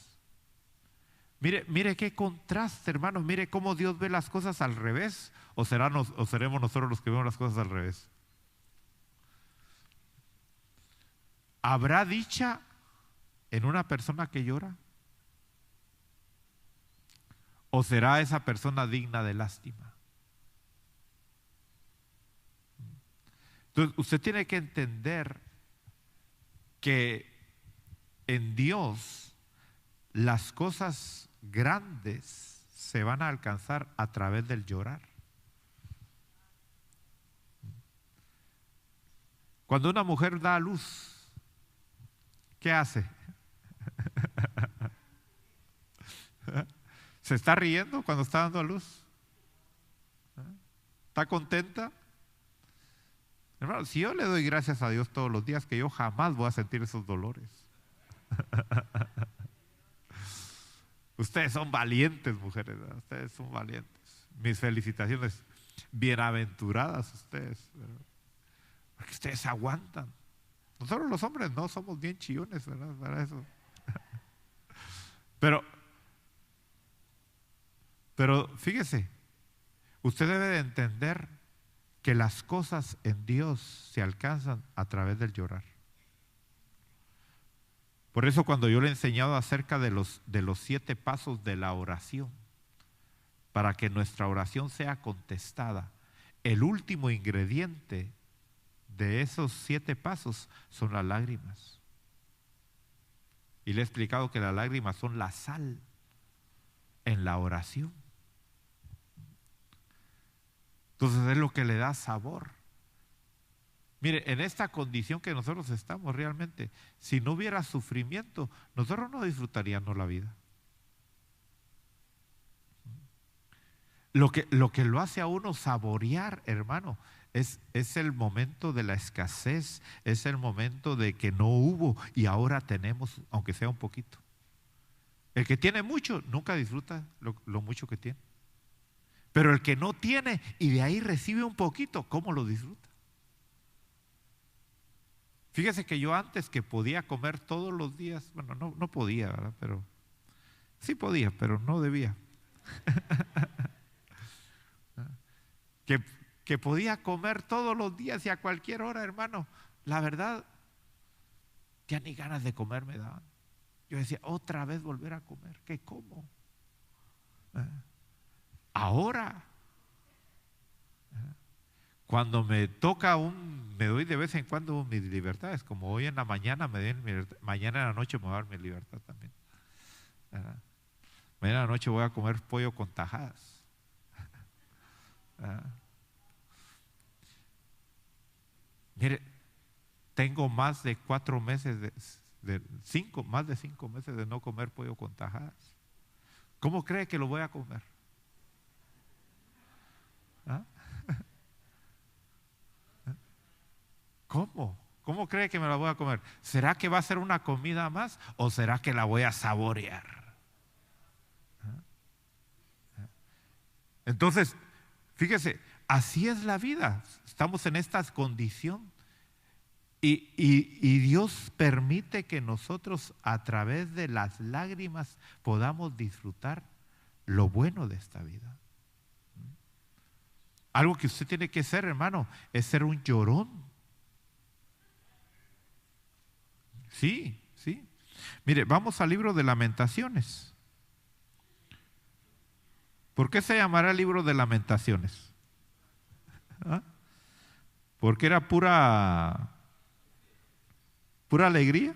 Mire qué contraste, hermanos. Mire cómo Dios ve las cosas al revés, o seremos nosotros los que vemos las cosas al revés. ¿Habrá dicha en una persona que llora? ¿O será esa persona digna de lástima? Entonces, usted tiene que entender que en Dios las cosas grandes se van a alcanzar a través del llorar. Cuando una mujer da a luz, ¿qué hace? ¿Se está riendo cuando está dando a luz? ¿Está contenta? Hermano, si yo le doy gracias a Dios todos los días, que yo jamás voy a sentir esos dolores. Ustedes son valientes, mujeres, ¿verdad? Ustedes son valientes. Mis felicitaciones. Bienaventuradas ustedes, ¿verdad? Porque ustedes aguantan. Nosotros los hombres no somos bien chillones, ¿verdad? Para eso. Pero Pero fíjese, usted debe de entender que las cosas en Dios se alcanzan a través del llorar. Por eso cuando yo le he enseñado acerca de los 7 pasos de la oración, para que nuestra oración sea contestada, el último ingrediente de esos 7 pasos son las lágrimas. Y le he explicado que las lágrimas son la sal en la oración. Entonces es lo que le da sabor. Mire, en esta condición que nosotros estamos realmente, si no hubiera sufrimiento, nosotros no disfrutaríamos la vida. Lo que lo hace a uno saborear, hermano, es el momento de la escasez, es el momento de que no hubo y ahora tenemos, aunque sea un poquito. El que tiene mucho nunca disfruta lo mucho que tiene. Pero el que no tiene y de ahí recibe un poquito, ¿cómo lo disfruta? Fíjese que yo antes que podía comer todos los días, bueno, no podía, ¿verdad? Pero sí podía, pero no debía. Que podía comer todos los días y a cualquier hora, hermano. La verdad, ya ni ganas de comer me daban. Yo decía, otra vez volver a comer, ¿qué como? Ahora, cuando me toca me doy de vez en cuando mis libertades, como hoy en la mañana me doy mi libertad, mañana en la noche me voy a dar mi libertad también. Mañana en la noche voy a comer pollo con tajadas. Mire, tengo más de 4 meses, más de 5 meses de no comer pollo con tajadas. ¿Cómo cree que lo voy a comer? ¿Ah? ¿Cómo? ¿Cómo cree que me la voy a comer? ¿Será que va a ser una comida más o será que la voy a saborear? Entonces, fíjese, así es la vida. Estamos en esta condición y Dios permite que nosotros a través de las lágrimas podamos disfrutar lo bueno de esta vida. Algo que usted tiene que ser, hermano, es ser un llorón. Sí, sí. Mire, vamos al libro de Lamentaciones. ¿Por qué se llamará el libro de Lamentaciones? ¿Ah? Porque era pura alegría.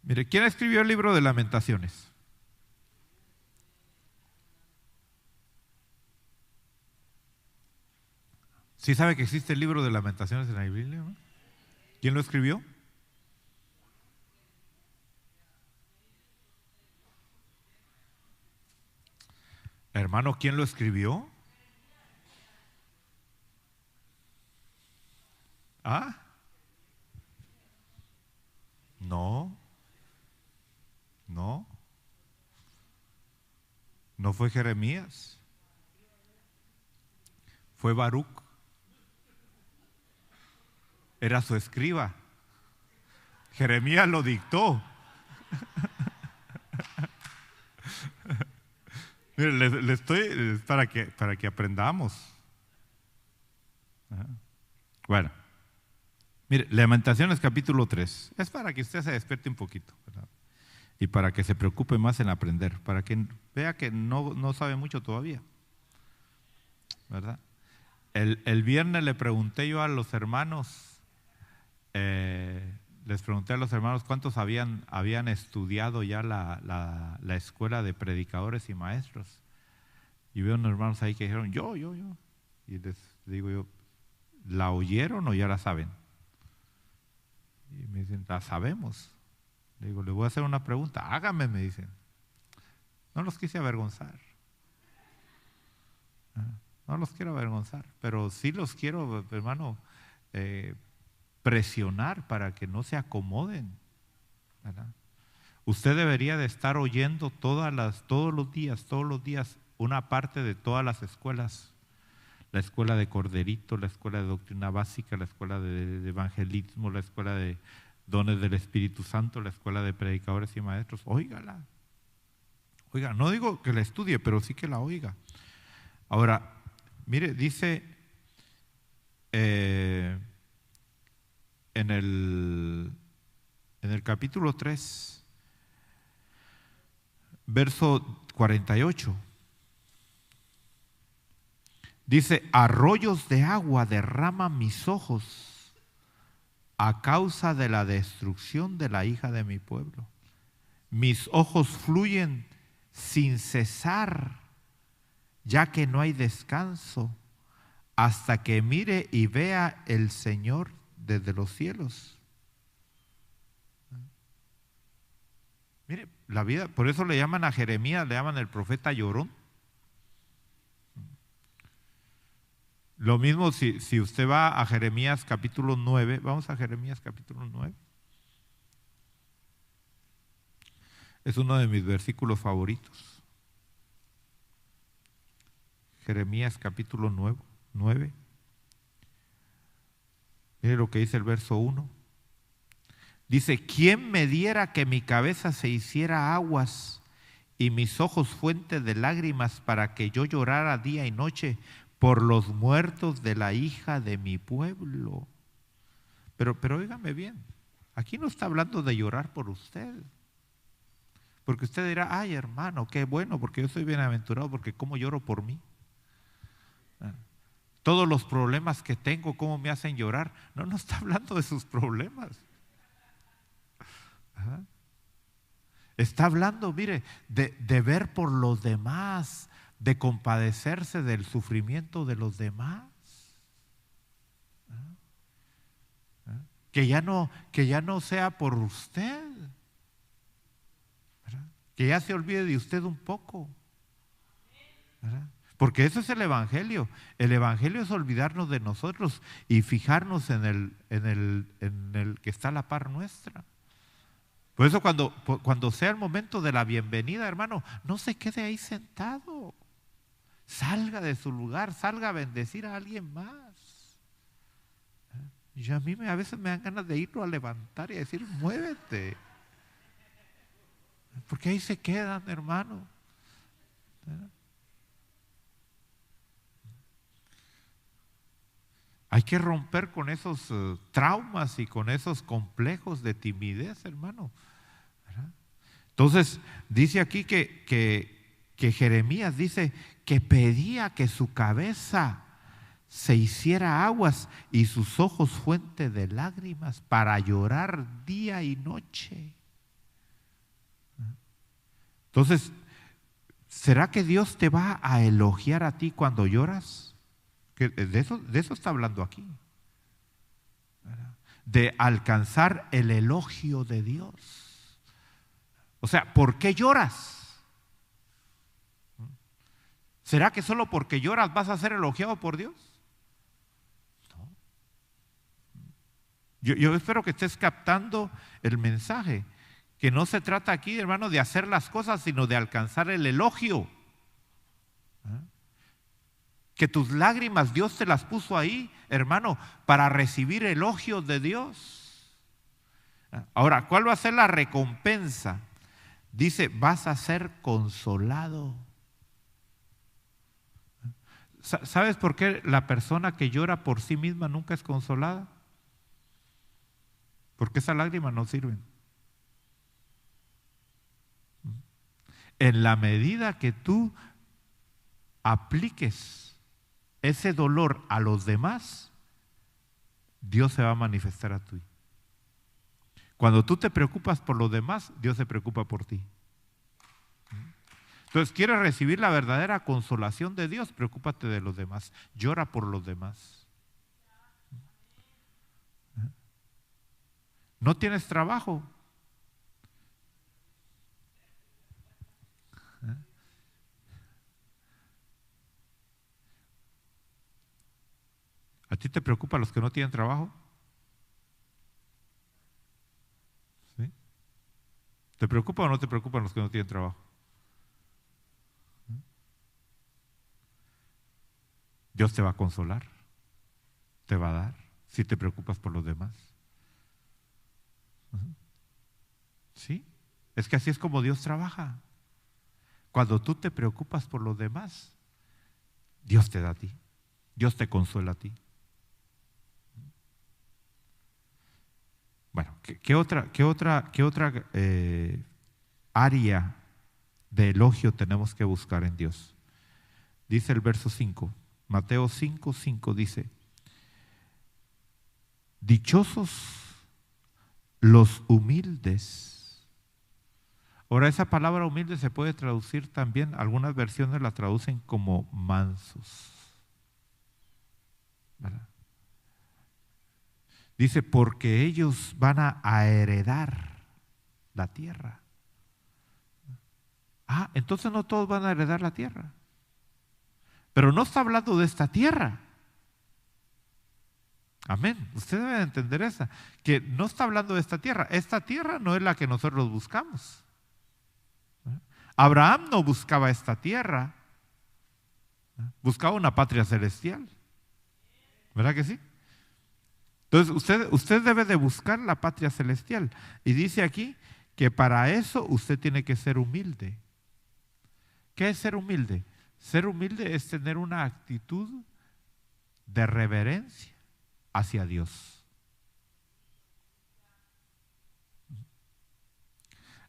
Mire, ¿quién escribió el libro de Lamentaciones? ¿Sí sabe que existe el libro de Lamentaciones en la Biblia, ¿no? ¿Quién lo escribió? Hermano, ¿quién lo escribió? ¿Ah? No, no, no fue Jeremías, fue Baruc, era su escriba. Jeremías lo dictó. Mire, le estoy para que aprendamos. Ajá. Bueno, mire, Lamentaciones capítulo 3. Es para que usted se despierte un poquito, ¿verdad? Y para que se preocupe más en aprender, para que vea que no sabe mucho todavía, ¿verdad? El viernes le pregunté yo a los hermanos, les pregunté a los hermanos cuántos habían estudiado ya la escuela de predicadores y maestros. Y veo unos hermanos ahí que dijeron, yo. Y les digo yo, ¿la oyeron o ya la saben? Y me dicen, la sabemos. Le digo, le voy a hacer una pregunta, hágame, me dicen. No los quise avergonzar. No los quiero avergonzar, pero sí los quiero, hermano, presionar para que no se acomoden, ¿verdad? Usted debería de estar oyendo todos los días, una parte de todas las escuelas. La escuela de Corderito, la escuela de doctrina básica, la escuela de evangelismo, la escuela de dones del Espíritu Santo, la escuela de predicadores y maestros. Óigala. Oiga, no digo que la estudie, pero sí que la oiga. Ahora, mire, dice en el capítulo 3, verso 48, dice: arroyos de agua derraman mis ojos a causa de la destrucción de la hija de mi pueblo. Mis ojos fluyen sin cesar, ya que no hay descanso, hasta que mire y vea el Señor desde los cielos. Mire, la vida, por eso le llaman a Jeremías, le llaman el profeta llorón. Lo mismo si usted va a Jeremías capítulo 9, vamos a Jeremías capítulo 9. Es uno de mis versículos favoritos. Jeremías capítulo 9. Mire lo que dice el verso 1. Dice: ¿quién me diera que mi cabeza se hiciera aguas y mis ojos fuente de lágrimas, para que yo llorara día y noche por los muertos de la hija de mi pueblo? Pero óigame bien, aquí no está hablando de llorar por usted. Porque usted dirá: ay, hermano, qué bueno, porque yo soy bienaventurado, porque cómo lloro por mí. Todos los problemas que tengo, cómo me hacen llorar. No está hablando de sus problemas. Ajá. Está hablando, mire, de ver por los demás, de compadecerse del sufrimiento de los demás. Que ya no sea por usted, ¿verdad? Que ya se olvide de usted un poco, ¿verdad? Porque eso es el Evangelio. El Evangelio es olvidarnos de nosotros y fijarnos en el que está a la par nuestra. Por eso cuando sea el momento de la bienvenida, hermano, no se quede ahí sentado. Salga de su lugar, salga a bendecir a alguien más. Y a mí a veces me dan ganas de irlo a levantar y a decir: muévete. Porque ahí se quedan, hermano. Hay que romper con esos traumas y con esos complejos de timidez, hermano. ¿Verdad? Entonces, dice aquí que Jeremías dice que pedía que su cabeza se hiciera aguas y sus ojos fuente de lágrimas, para llorar día y noche. Entonces, ¿será que Dios te va a elogiar a ti cuando lloras? Que de eso está hablando aquí, ¿verdad? De alcanzar el elogio de Dios. O sea, ¿por qué lloras? ¿Será que solo porque lloras vas a ser elogiado por Dios? No. Yo espero que estés captando el mensaje, que no se trata aquí, hermano, de hacer las cosas, sino de alcanzar el elogio. Que tus lágrimas Dios te las puso ahí, hermano, para recibir elogios de Dios. Ahora, ¿cuál va a ser la recompensa? Dice: vas a ser consolado. ¿Sabes por qué la persona que llora por sí misma nunca es consolada? Porque esas lágrimas no sirven. En la medida que tú apliques ese dolor a los demás, Dios se va a manifestar a ti. Cuando tú te preocupas por los demás, Dios se preocupa por ti. Entonces, ¿quieres recibir la verdadera consolación de Dios? Preocúpate de los demás, llora por los demás. ¿No tienes trabajo? ¿A ti te preocupan los que no tienen trabajo? ¿Sí? ¿Te preocupa o no te preocupan los que no tienen trabajo? Dios te va a consolar, te va a dar, si te preocupas por los demás. ¿Sí? Es que así es como Dios trabaja. Cuando tú te preocupas por los demás, Dios te da a ti. Dios te consuela a ti. Bueno, ¿qué otra área de elogio tenemos que buscar en Dios? Dice el verso 5, Mateo 5:5 dice: dichosos los humildes. Ahora, esa palabra humilde se puede traducir también, algunas versiones la traducen como mansos, ¿verdad? Dice, porque ellos van a heredar la tierra. Ah, entonces no todos van a heredar la tierra. Pero no está hablando de esta tierra. Amén. Usted debe entender esa, que no está hablando de esta tierra. Esta tierra no es la que nosotros buscamos. Abraham no buscaba esta tierra, buscaba una patria celestial. ¿Verdad que sí? Entonces usted debe de buscar la patria celestial. Y dice aquí que para eso usted tiene que ser humilde. ¿Qué es ser humilde? Ser humilde es tener una actitud de reverencia hacia Dios.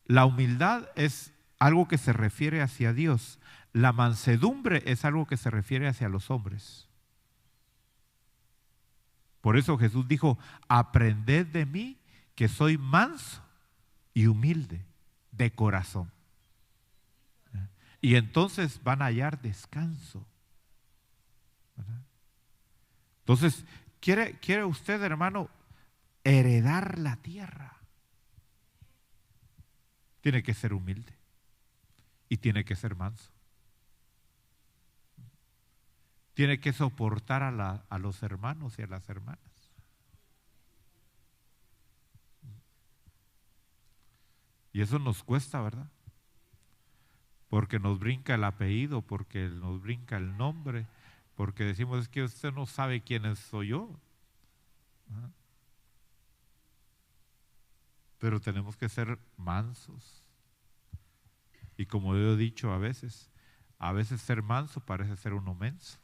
La humildad es algo que se refiere hacia Dios. La mansedumbre es algo que se refiere hacia los hombres. Por eso Jesús dijo, aprended de mí que soy manso y humilde de corazón. Y entonces van a hallar descanso. ¿Verdad? Entonces, ¿quiere usted, hermano, heredar la tierra? Tiene que ser humilde y tiene que ser manso. Tiene que soportar a los hermanos y a las hermanas. Y eso nos cuesta, ¿verdad? Porque nos brinca el apellido, porque nos brinca el nombre, porque decimos, es que usted no sabe quién soy yo. ¿Ah? Pero tenemos que ser mansos. Y como yo he dicho a veces ser manso parece ser uno menso.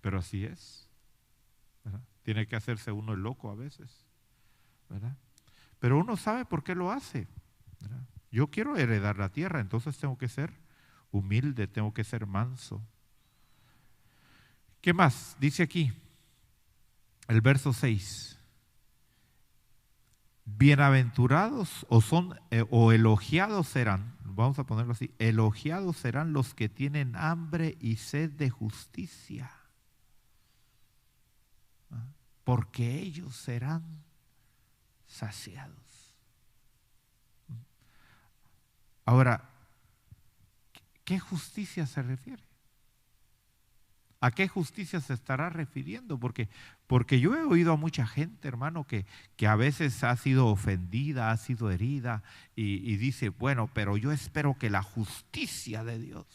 Pero así es, ¿verdad? Tiene que hacerse uno el loco a veces, ¿verdad? Pero uno sabe por qué lo hace, ¿verdad? Yo quiero heredar la tierra, entonces tengo que ser humilde, tengo que ser manso. ¿Qué más? Dice aquí, el verso 6. Bienaventurados o elogiados serán, vamos a ponerlo así, elogiados serán los que tienen hambre y sed de justicia, porque ellos serán saciados. Ahora, ¿qué justicia se refiere? ¿A qué justicia se estará refiriendo? Porque yo he oído a mucha gente, hermano, que a veces ha sido ofendida, ha sido herida y dice, bueno, pero yo espero que la justicia de Dios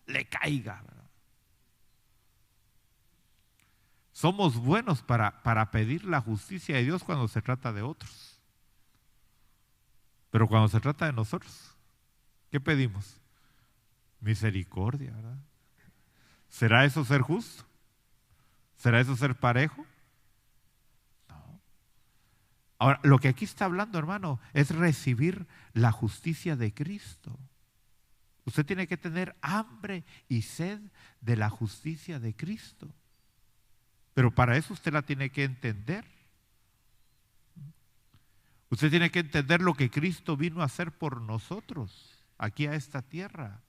le caiga, ¿verdad? Somos buenos para pedir la justicia de Dios cuando se trata de otros. Pero cuando se trata de nosotros, ¿qué pedimos? Misericordia, ¿verdad? ¿Será eso ser justo? ¿Será eso ser parejo? No. Ahora, lo que aquí está hablando, hermano, es recibir la justicia de Cristo. Usted tiene que tener hambre y sed de la justicia de Cristo. Pero para eso usted la tiene que entender. Usted tiene que entender lo que Cristo vino a hacer por nosotros, aquí a esta tierra.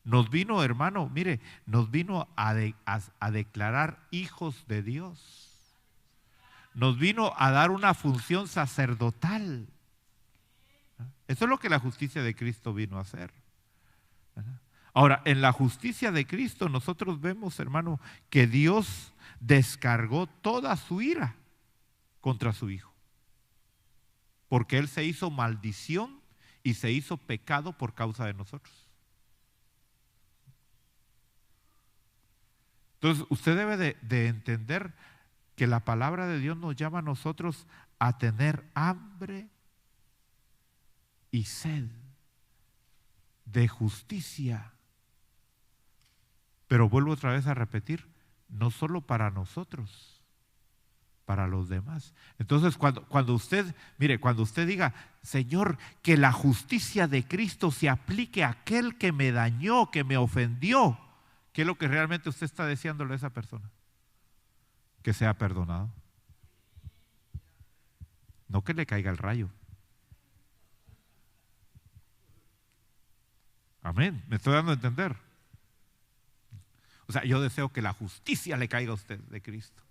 Nos vino, hermano, mire, nos vino a declarar hijos de Dios. Nos vino a dar una función sacerdotal. Eso es lo que la justicia de Cristo vino a hacer. Ahora, en la justicia de Cristo nosotros vemos, hermano, que Dios descargó toda su ira contra su Hijo. Porque Él se hizo maldición y se hizo pecado por causa de nosotros. Entonces, usted debe de entender que la palabra de Dios nos llama a nosotros a tener hambre y sed de justicia. Pero vuelvo otra vez a repetir, no solo para nosotros, para los demás. Entonces cuando usted, mire, cuando usted diga, Señor, que la justicia de Cristo se aplique a aquel que me dañó, que me ofendió, ¿qué es lo que realmente usted está deseándole a esa persona? Que sea perdonado. No que le caiga el rayo. Amén, me estoy dando a entender. O sea, yo deseo que la justicia le caiga a usted de Cristo.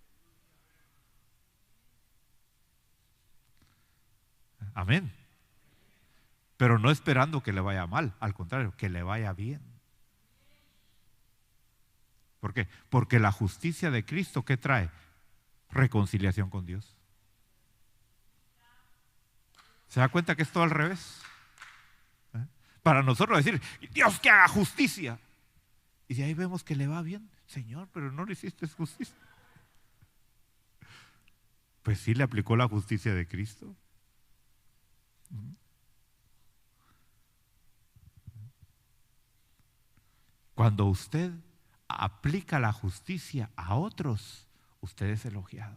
Amén. Pero no esperando que le vaya mal, al contrario, que le vaya bien. ¿Por qué? Porque la justicia de Cristo, ¿qué trae? Reconciliación con Dios. ¿Se da cuenta que es todo al revés? Para nosotros decir, Dios que haga justicia. Y de ahí vemos que le va bien. Señor, pero no le hiciste justicia. Pues sí le aplicó la justicia de Cristo. Cuando usted aplica la justicia a otros, usted es elogiado.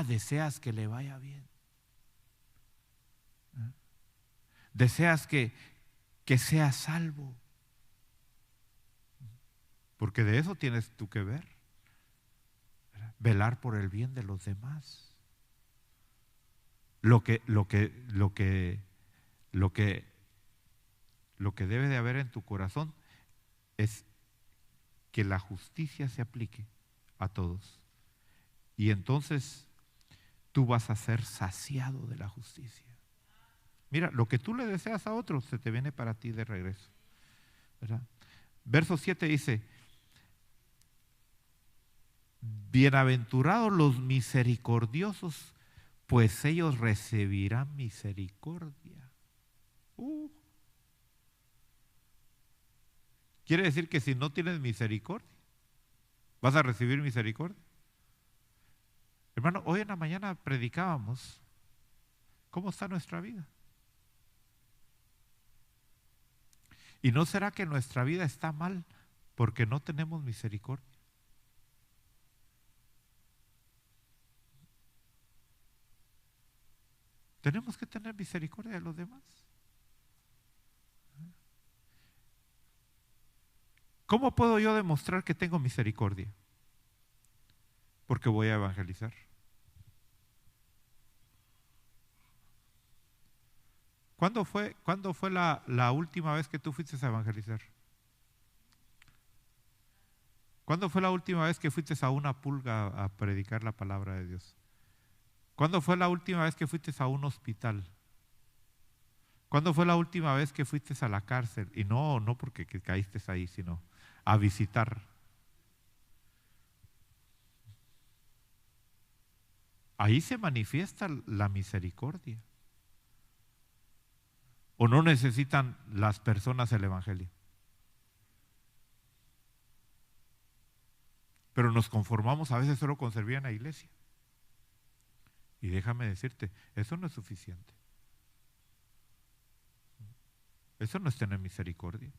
Deseas que le vaya bien. Deseas que sea salvo. Porque de eso tienes tú que ver. Velar por el bien de los demás. Lo que debe de haber en tu corazón es que la justicia se aplique a todos. Y entonces tú vas a ser saciado de la justicia. Mira, lo que tú le deseas a otros se te viene para ti de regreso, ¿verdad? Verso 7 dice, bienaventurados los misericordiosos, pues ellos recibirán misericordia. Quiere decir que si no tienes misericordia, ¿vas a recibir misericordia? Hermano, hoy en la mañana predicábamos cómo está nuestra vida. ¿Y no será que nuestra vida está mal porque no tenemos misericordia? Tenemos que tener misericordia de los demás. ¿Cómo puedo yo demostrar que tengo misericordia? Porque voy a evangelizar. ¿Cuándo fue la última vez que tú fuiste a evangelizar? ¿Cuándo fue la última vez que fuiste a una pulga a predicar la palabra de Dios? ¿Cuándo fue la última vez que fuiste a un hospital? ¿Cuándo fue la última vez que fuiste a la cárcel? Y no porque caíste ahí, sino a visitar. Ahí se manifiesta la misericordia. ¿O no necesitan las personas el evangelio? Pero nos conformamos a veces solo con servir en la iglesia. Y déjame decirte, eso no es suficiente. Eso no es tener misericordia.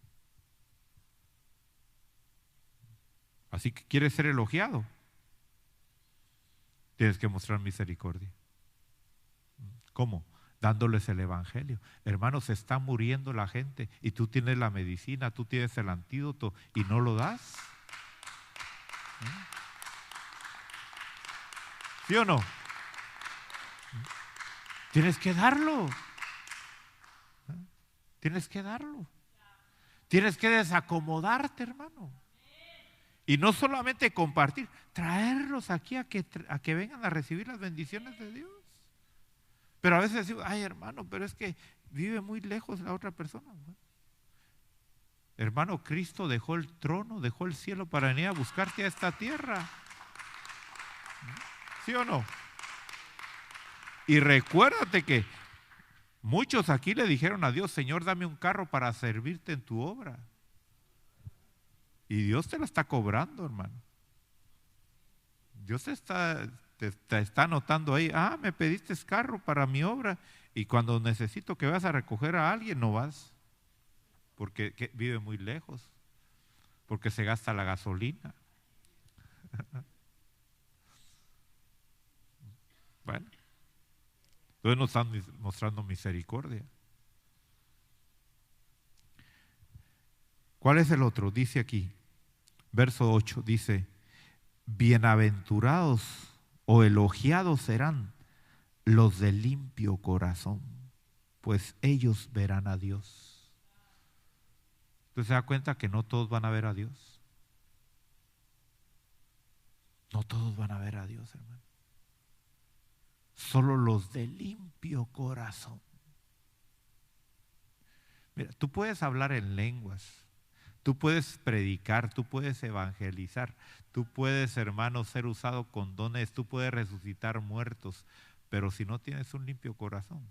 Así que quieres ser elogiado, tienes que mostrar misericordia. ¿Cómo? Dándoles el evangelio. Hermanos, se está muriendo la gente y tú tienes la medicina, tú tienes el antídoto y no lo das. ¿Sí o no? Tienes que darlo. Tienes que darlo. Tienes que desacomodarte, hermano. Y no solamente compartir, traerlos aquí a que vengan a recibir las bendiciones de Dios. Pero a veces decimos, ay hermano, pero es que vive muy lejos la otra persona. Hermano, Cristo dejó el trono, dejó el cielo para venir a buscarte a esta tierra. ¿Sí o no? Y recuérdate que muchos aquí le dijeron a Dios, Señor, dame un carro para servirte en tu obra. Y Dios te la está cobrando, hermano. Dios te está anotando ahí, me pediste carro para mi obra y cuando necesito que vas a recoger a alguien no vas, porque vive muy lejos, porque se gasta la gasolina. Bueno, entonces nos están mostrando misericordia. ¿Cuál es el otro? Dice aquí, verso 8, dice, bienaventurados o elogiados serán los de limpio corazón, pues ellos verán a Dios. ¿Usted se da cuenta que no todos van a ver a Dios? No todos van a ver a Dios, hermano. Solo los de limpio corazón. Mira, tú puedes hablar en lenguas, tú puedes predicar, tú puedes evangelizar, tú puedes, hermano, ser usado con dones, tú puedes resucitar muertos, pero si no tienes un limpio corazón,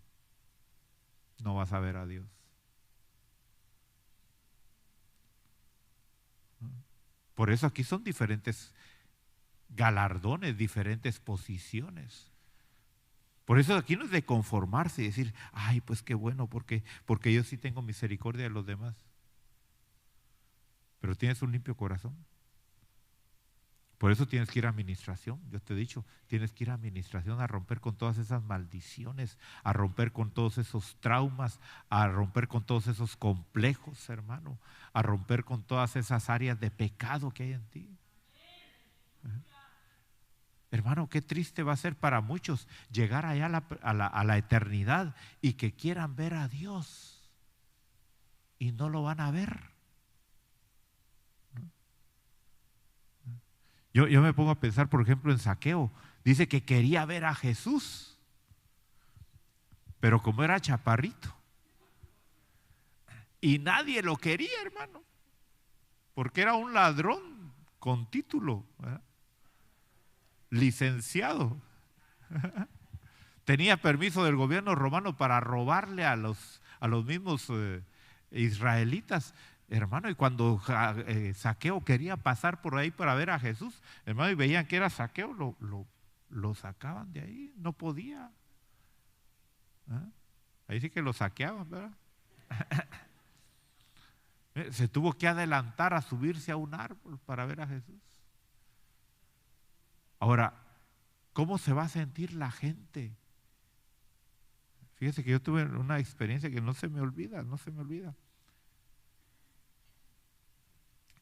no vas a ver a Dios. Por eso aquí son diferentes galardones, diferentes posiciones. Por eso aquí no es de conformarse y decir, ay, pues qué bueno, porque yo sí tengo misericordia de los demás. Pero tienes un limpio corazón. Por eso tienes que ir a administración. Yo te he dicho, tienes que ir a administración a romper con todas esas maldiciones, a romper con todos esos traumas, a romper con todos esos complejos, hermano, a romper con todas esas áreas de pecado que hay en ti. Hermano, qué triste va a ser para muchos llegar allá a la eternidad y que quieran ver a Dios y no lo van a ver. Yo me pongo a pensar, por ejemplo, en Zaqueo. Dice que quería ver a Jesús, pero como era chaparrito y nadie lo quería, hermano, porque era un ladrón con título, ¿verdad? Licenciado. Tenía permiso del gobierno romano para robarle a los mismos israelitas, hermano. Y cuando Zaqueo quería pasar por ahí para ver a Jesús, hermano, y veían que era Zaqueo, lo sacaban de ahí, no podía. ¿Ah? Ahí sí que lo saqueaban, ¿verdad? Se tuvo que adelantar a subirse a un árbol para ver a Jesús. Ahora, ¿cómo se va a sentir la gente? Fíjese que yo tuve una experiencia que no se me olvida, no se me olvida.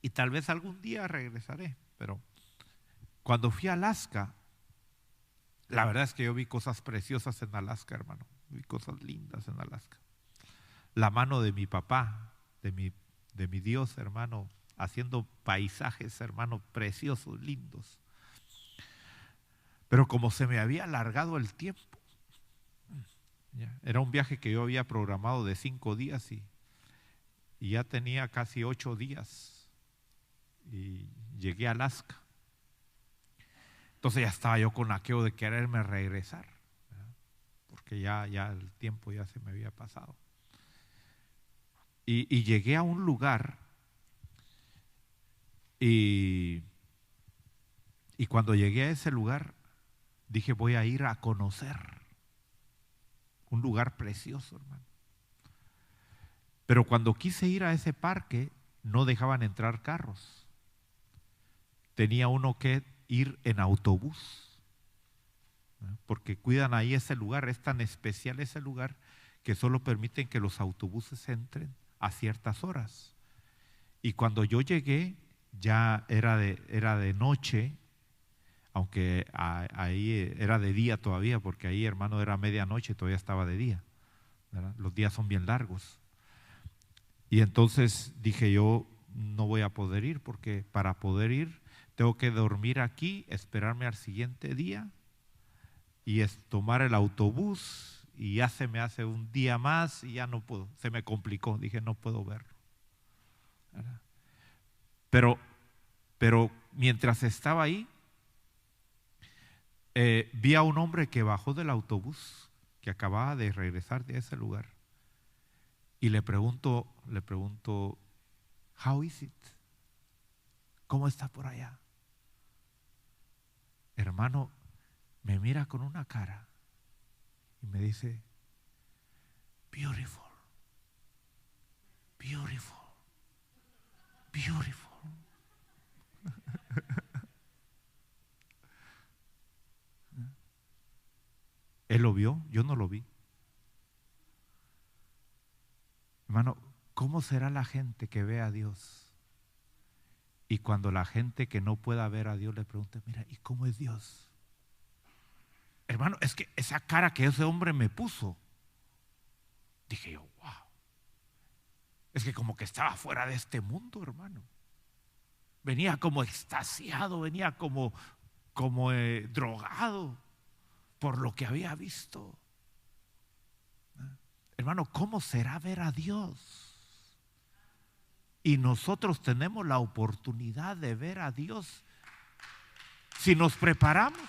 Y tal vez algún día regresaré, pero cuando fui a Alaska, la verdad es que yo vi cosas preciosas en Alaska, hermano. Vi cosas lindas en Alaska. La mano de mi papá, de mi Dios, hermano, haciendo paisajes, hermano, preciosos, lindos. Pero como se me había alargado el tiempo, era un viaje que yo había programado de 5 días y ya tenía casi 8 días y llegué a Alaska. Entonces ya estaba yo con aquello de quererme regresar, ¿verdad? Porque ya el tiempo ya se me había pasado. Y llegué a un lugar y cuando llegué a ese lugar dije, voy a ir a conocer un lugar precioso, hermano. Pero cuando quise ir a ese parque no dejaban entrar carros. Tenía uno que ir en autobús, ¿no? Porque cuidan ahí ese lugar, es tan especial ese lugar que solo permiten que los autobuses entren a ciertas horas. Y cuando yo llegué ya era de noche, aunque ahí era de día todavía, porque ahí, hermano, era medianoche, todavía estaba de día, ¿verdad? Los días son bien largos. Y entonces dije yo, no voy a poder ir, porque para poder ir tengo que dormir aquí, esperarme al siguiente día y tomar el autobús, y ya se me hace un día más y ya no puedo, se me complicó, dije no puedo verlo, ¿verdad? Pero mientras estaba ahí, vi a un hombre que bajó del autobús, que acababa de regresar de ese lugar, y le pregunto, how is it? ¿Cómo está por allá? hermano me mira con una cara y me dice, beautiful, beautiful, beautiful. Él lo vio, yo no lo vi. Hermano, ¿cómo será la gente que ve a Dios? Y cuando la gente que no pueda ver a Dios le pregunta, mira, ¿y cómo es Dios? Hermano, es que esa cara que ese hombre me puso, dije yo, wow. Es que como que estaba fuera de este mundo, hermano. Venía como extasiado, venía como drogado por lo que había visto. Hermano, ¿cómo será ver a Dios? Y nosotros tenemos la oportunidad de ver a Dios si nos preparamos.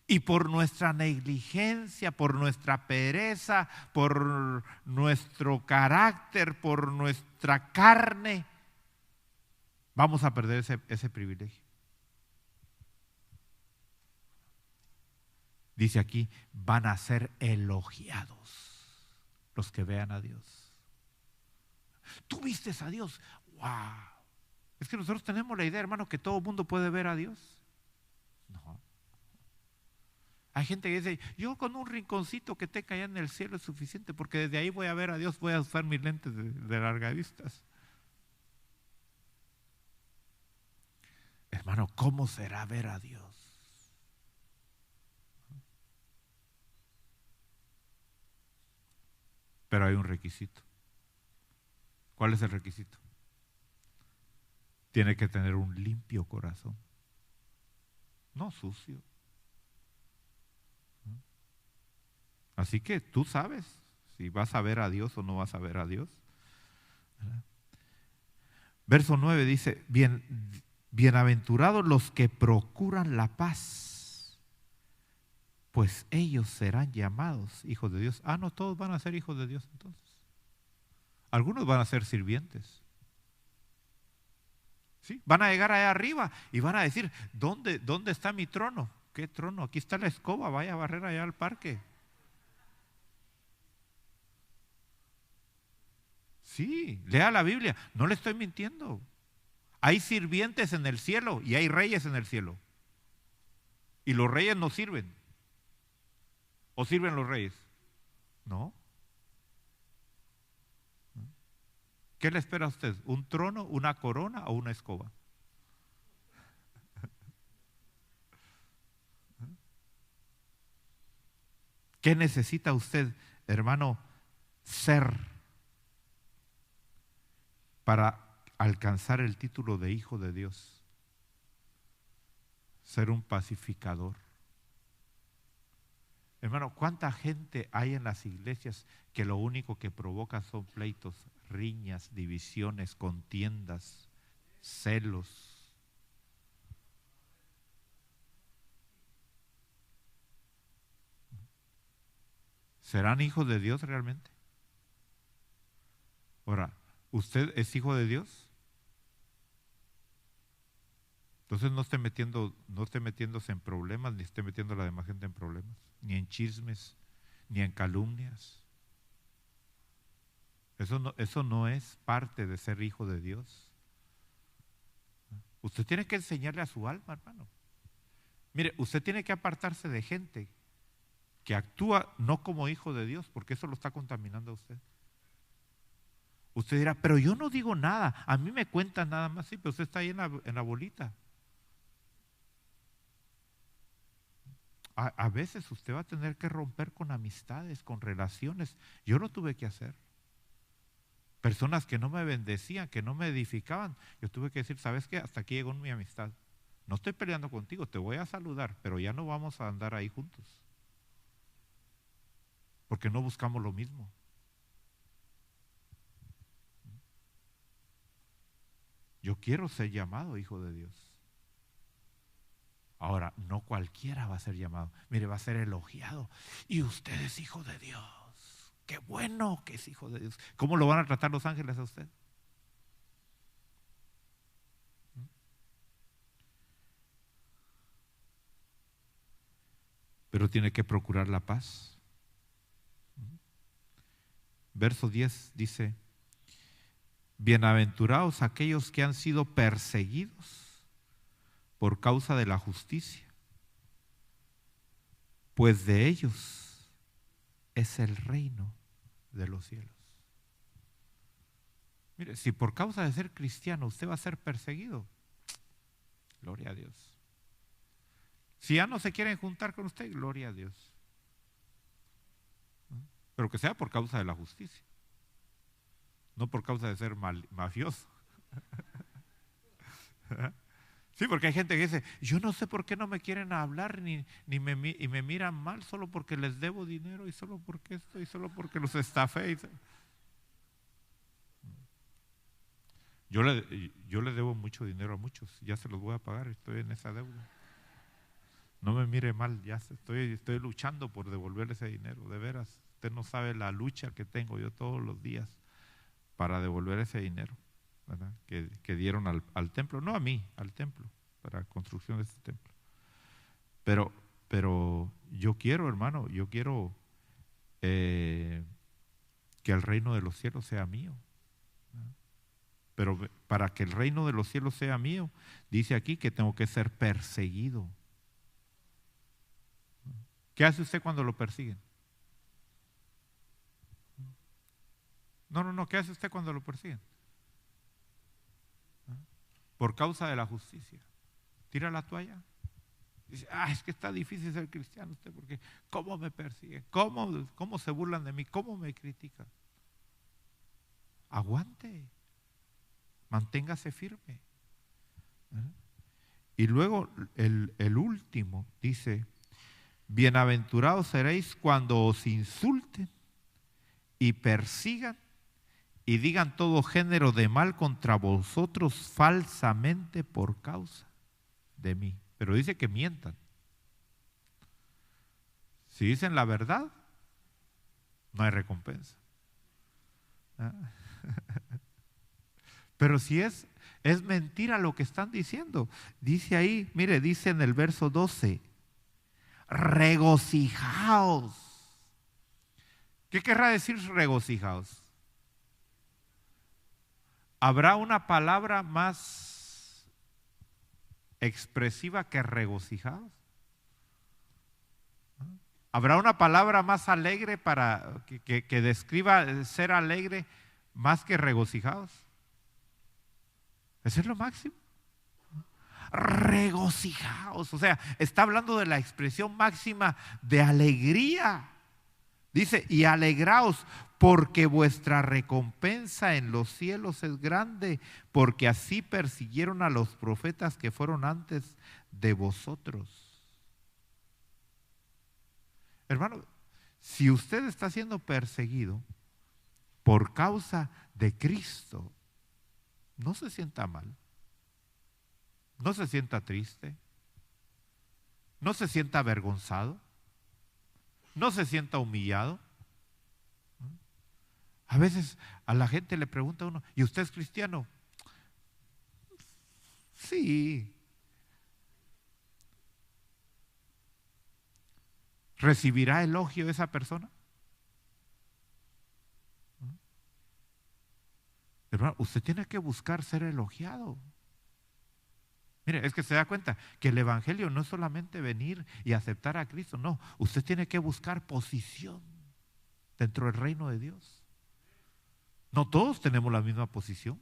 Y por nuestra negligencia, por nuestra pereza, por nuestro carácter, por nuestra carne, vamos a perder ese privilegio. Dice aquí, van a ser elogiados los que vean a Dios. ¿Tú viste a Dios? ¡Wow! Es que nosotros tenemos la idea, hermano, que todo el mundo puede ver a Dios. No. Hay gente que dice, yo con un rinconcito que tenga allá en el cielo es suficiente, porque desde ahí voy a ver a Dios, voy a usar mis lentes de larga vistas. Hermano, ¿cómo será ver a Dios? Pero hay un requisito. ¿Cuál es el requisito? Tiene que tener un limpio corazón, no sucio. Así que tú sabes si vas a ver a Dios o no vas a ver a Dios. Verso 9 dice, bienaventurados los que procuran la paz, pues ellos serán llamados hijos de Dios. Ah, no, todos van a ser hijos de Dios entonces. Algunos van a ser sirvientes. ¿Sí? Van a llegar allá arriba y van a decir, ¿dónde está mi trono? ¿Qué trono? Aquí está la escoba, vaya a barrer allá al parque. Sí, lea la Biblia, no le estoy mintiendo. Hay sirvientes en el cielo y hay reyes en el cielo. Y los reyes no sirven. ¿O sirven los reyes? No. ¿Qué le espera a usted? ¿Un trono, una corona o una escoba? ¿Qué necesita usted, hermano, ser para alcanzar el título de hijo de Dios? Ser un pacificador. Hermano, ¿cuánta gente hay en las iglesias que lo único que provoca son pleitos, riñas, divisiones, contiendas, celos? ¿Serán hijos de Dios realmente? Ahora, ¿usted es hijo de Dios? Entonces no esté metiéndose en problemas, ni esté metiendo a la demás gente en problemas, ni en chismes, ni en calumnias. Eso no es parte de ser hijo de Dios. Usted tiene que enseñarle a su alma, hermano. Mire, usted tiene que apartarse de gente que actúa no como hijo de Dios, porque eso lo está contaminando a usted. Usted dirá, pero yo no digo nada, a mí me cuentan nada más, sí, pero usted está ahí en la bolita. A veces usted va a tener que romper con amistades, con relaciones. Yo lo tuve que hacer. Personas que no me bendecían, que no me edificaban. Yo tuve que decir, ¿sabes qué? Hasta aquí llegó mi amistad. No estoy peleando contigo, te voy a saludar, pero ya no vamos a andar ahí juntos. Porque no buscamos lo mismo. Yo quiero ser llamado hijo de Dios. Ahora, no cualquiera va a ser llamado. Mire, va a ser elogiado. Y usted es hijo de Dios. Qué bueno que es hijo de Dios. ¿Cómo lo van a tratar los ángeles a usted? pero tiene que procurar la paz. Verso 10 dice: bienaventurados aquellos que han sido perseguidos por causa de la justicia, pues de ellos es el reino de los cielos. Mire, si por causa de ser cristiano usted va a ser perseguido, gloria a Dios. Si ya no se quieren juntar con usted, gloria a Dios. Pero que sea por causa de la justicia, no por causa de ser mafioso. Sí, porque hay gente que dice: yo no sé por qué no me quieren hablar y me miran mal solo porque les debo dinero y solo porque esto y solo porque los estafé. Yo le debo mucho dinero a muchos, ya se los voy a pagar, estoy en esa deuda. No me mire mal, ya estoy luchando por devolver ese dinero, de veras. Usted no sabe la lucha que tengo yo todos los días para devolver ese dinero, ¿verdad? Que dieron al templo, no a mí, al templo, para la construcción de este templo. Pero yo quiero, hermano, yo quiero que el reino de los cielos sea mío. Pero para que el reino de los cielos sea mío, dice aquí que tengo que ser perseguido. ¿Qué hace usted cuando lo persiguen? No, ¿qué hace usted cuando lo persiguen? Por causa de la justicia. ¿Tira la toalla? Dice: es que está difícil ser cristiano usted, porque ¿cómo me persiguen? ¿Cómo se burlan de mí? ¿Cómo me critican? Aguante. Manténgase firme. Y luego el último dice: bienaventurados seréis cuando os insulten y persigan y digan todo género de mal contra vosotros falsamente por causa de mí. Pero dice que mientan. Si dicen la verdad, no hay recompensa. Pero si es mentira lo que están diciendo, dice ahí, mire, dice en el verso 12: regocijaos. ¿Qué querrá decir regocijaos? ¿Habrá una palabra más expresiva que regocijaos? ¿Habrá una palabra más alegre para que describa ser alegre más que regocijaos? Eso es lo máximo. Regocijaos, o sea, está hablando de la expresión máxima de alegría. Dice: y alegraos, porque vuestra recompensa en los cielos es grande, porque así persiguieron a los profetas que fueron antes de vosotros. Hermano, si usted está siendo perseguido por causa de Cristo, no se sienta mal, no se sienta triste, no se sienta avergonzado, no se sienta humillado. A veces a la gente le pregunta a uno: ¿y usted es cristiano? Sí. ¿Recibirá elogio de esa persona? Hermano, usted tiene que buscar ser elogiado. Mire, es que se da cuenta que el evangelio no es solamente venir y aceptar a Cristo, no, usted tiene que buscar posición dentro del reino de Dios. No todos tenemos la misma posición,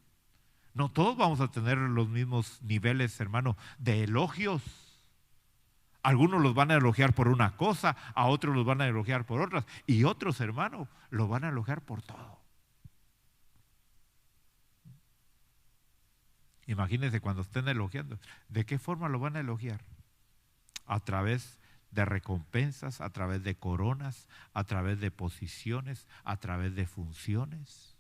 no todos vamos a tener los mismos niveles, hermano, de elogios. Algunos los van a elogiar por una cosa, a otros los van a elogiar por otras, y otros, hermano, los van a elogiar por todo. Imagínense cuando estén elogiando, ¿de qué forma lo van a elogiar? A través de recompensas, a través de coronas, a través de posiciones, a través de funciones.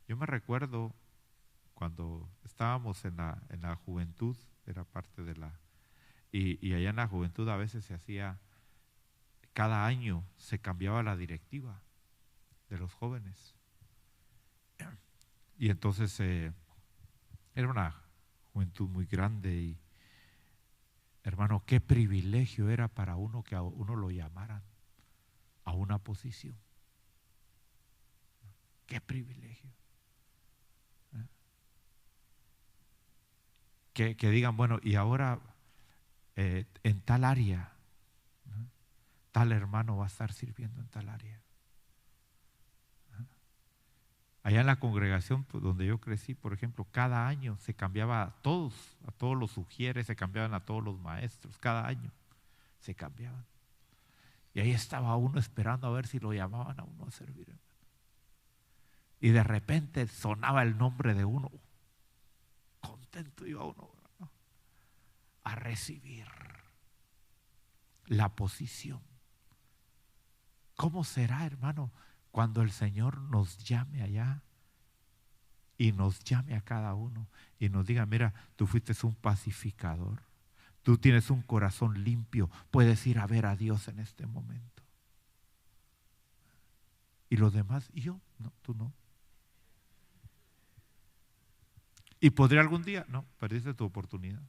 Yo me recuerdo cuando estábamos en la juventud, era parte de y allá en la juventud a veces se hacía, cada año se cambiaba la directiva de los jóvenes. Y entonces era juventud muy grande y, hermano, qué privilegio era para uno que a uno lo llamaran a una posición. Qué privilegio. Que digan, bueno, y ahora en tal área, ¿no? Tal hermano va a estar sirviendo en tal área. Allá en la congregación donde yo crecí, por ejemplo, cada año se cambiaba a todos los sugieres, se cambiaban a todos los maestros, cada año se cambiaban. Y ahí estaba uno esperando a ver si lo llamaban a uno a servir. Y de repente sonaba el nombre de uno. Contento iba uno, ¿no?, a recibir la posición. ¿Cómo será, hermano, cuando el Señor nos llame allá y nos llame a cada uno y nos diga, mira, tú fuiste un pacificador, tú tienes un corazón limpio, puedes ir a ver a Dios en este momento? Y los demás, ¿y yo? No, tú no. ¿Y podría algún día? No, perdiste tu oportunidad.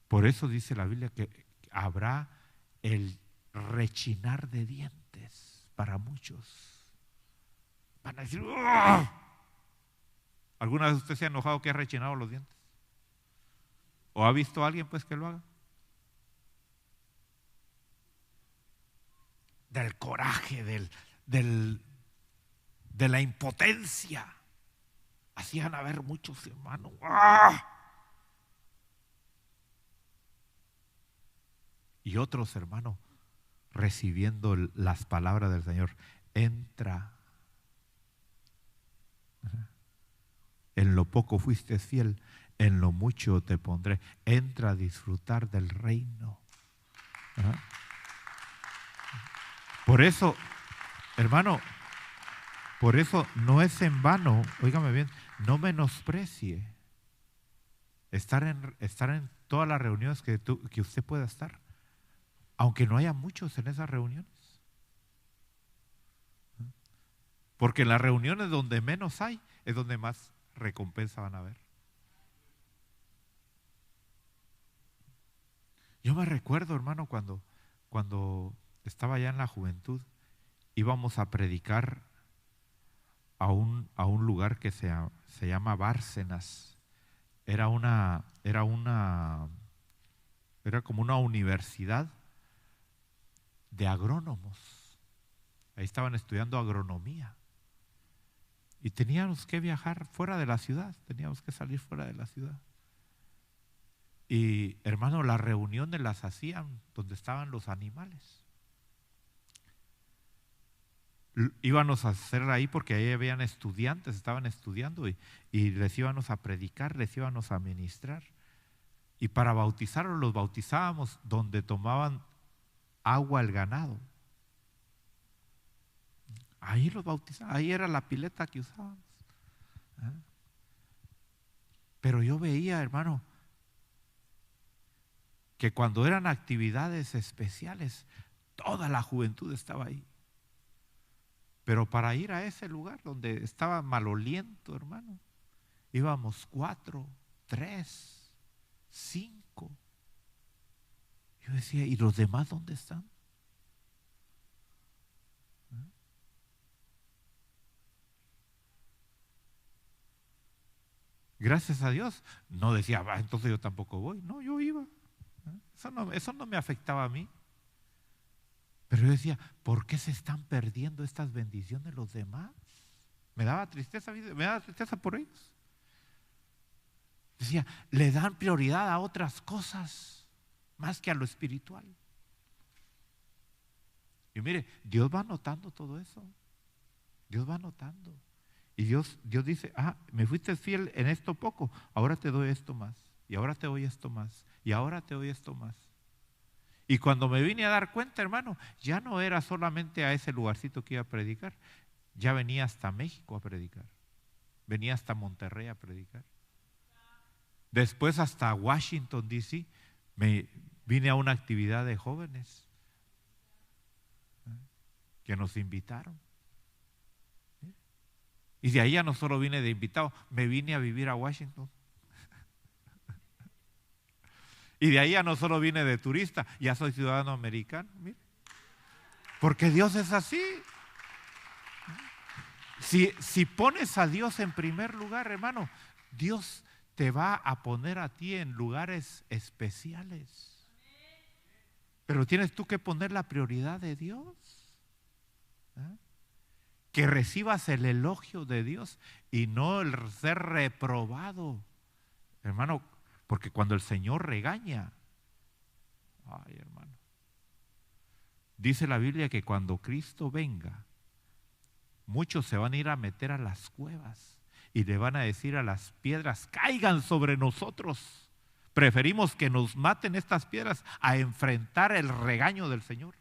Por eso dice la Biblia que habrá el rechinar de dientes para muchos. Van a decir, ¡oh! ¿Alguna vez usted se ha enojado que ha rechinado los dientes? ¿O ha visto a alguien pues que lo haga? Del coraje, de la impotencia. Hacían haber muchos hermanos. ¡Ah! Y otros hermanos recibiendo las palabras del Señor. Entra. En lo poco fuiste fiel, en lo mucho te pondré. Entra a disfrutar del reino. ¿Ah? Por eso, hermano, por eso no es en vano, óigame bien, no menosprecie estar en todas las reuniones que usted pueda estar, aunque no haya muchos en esas reuniones. Porque en las reuniones donde menos hay es donde más recompensa van a haber. Yo me recuerdo, hermano, cuando estaba ya en la juventud, íbamos a predicar a un lugar que se llama Bárcenas. Era como una universidad de agrónomos. Ahí estaban estudiando agronomía. Y teníamos que viajar fuera de la ciudad, teníamos que salir fuera de la ciudad. Y hermano, las reuniones las hacían donde estaban los animales. Íbamos a hacer ahí porque ahí habían estudiantes, estaban estudiando y les íbamos a predicar, les íbamos a ministrar. Y para bautizarlos, los bautizábamos donde tomaban agua el ganado. Ahí los bautizábamos, ahí era la pileta que usábamos. ¿Ah? Pero yo veía, hermano, que cuando eran actividades especiales, toda la juventud estaba ahí. Pero para ir a ese lugar donde estaba maloliento, hermano, íbamos 4, 3, 5. Yo decía, ¿y los demás dónde están? Gracias a Dios, no decía, entonces yo tampoco voy. No, yo iba. Eso no me afectaba a mí. Pero yo decía, ¿por qué se están perdiendo estas bendiciones los demás? Me daba tristeza por ellos. Decía, le dan prioridad a otras cosas más que a lo espiritual. Y mire, Dios va notando todo eso. Dios va notando. Y Dios dice, me fuiste fiel en esto poco, ahora te doy esto más. Y ahora te doy esto más. Y ahora te doy esto más. Y cuando me vine a dar cuenta, hermano, ya no era solamente a ese lugarcito que iba a predicar. Ya venía hasta México a predicar. Venía hasta Monterrey a predicar. Después hasta Washington, D.C. me vine a una actividad de jóvenes que nos invitaron. Y de ahí ya no solo vine de invitado, me vine a vivir a Washington. Y de ahí ya no solo vine de turista, ya soy ciudadano americano. Mire. Porque Dios es así. Si pones a Dios en primer lugar, hermano, Dios te va a poner a ti en lugares especiales. Pero tienes tú que poner la prioridad de Dios. ¿Eh? Que recibas el elogio de Dios y no el ser reprobado. Hermano, porque cuando el Señor regaña, ay hermano, dice la Biblia que cuando Cristo venga, muchos se van a ir a meter a las cuevas y le van a decir a las piedras, caigan sobre nosotros. Preferimos que nos maten estas piedras a enfrentar el regaño del Señor.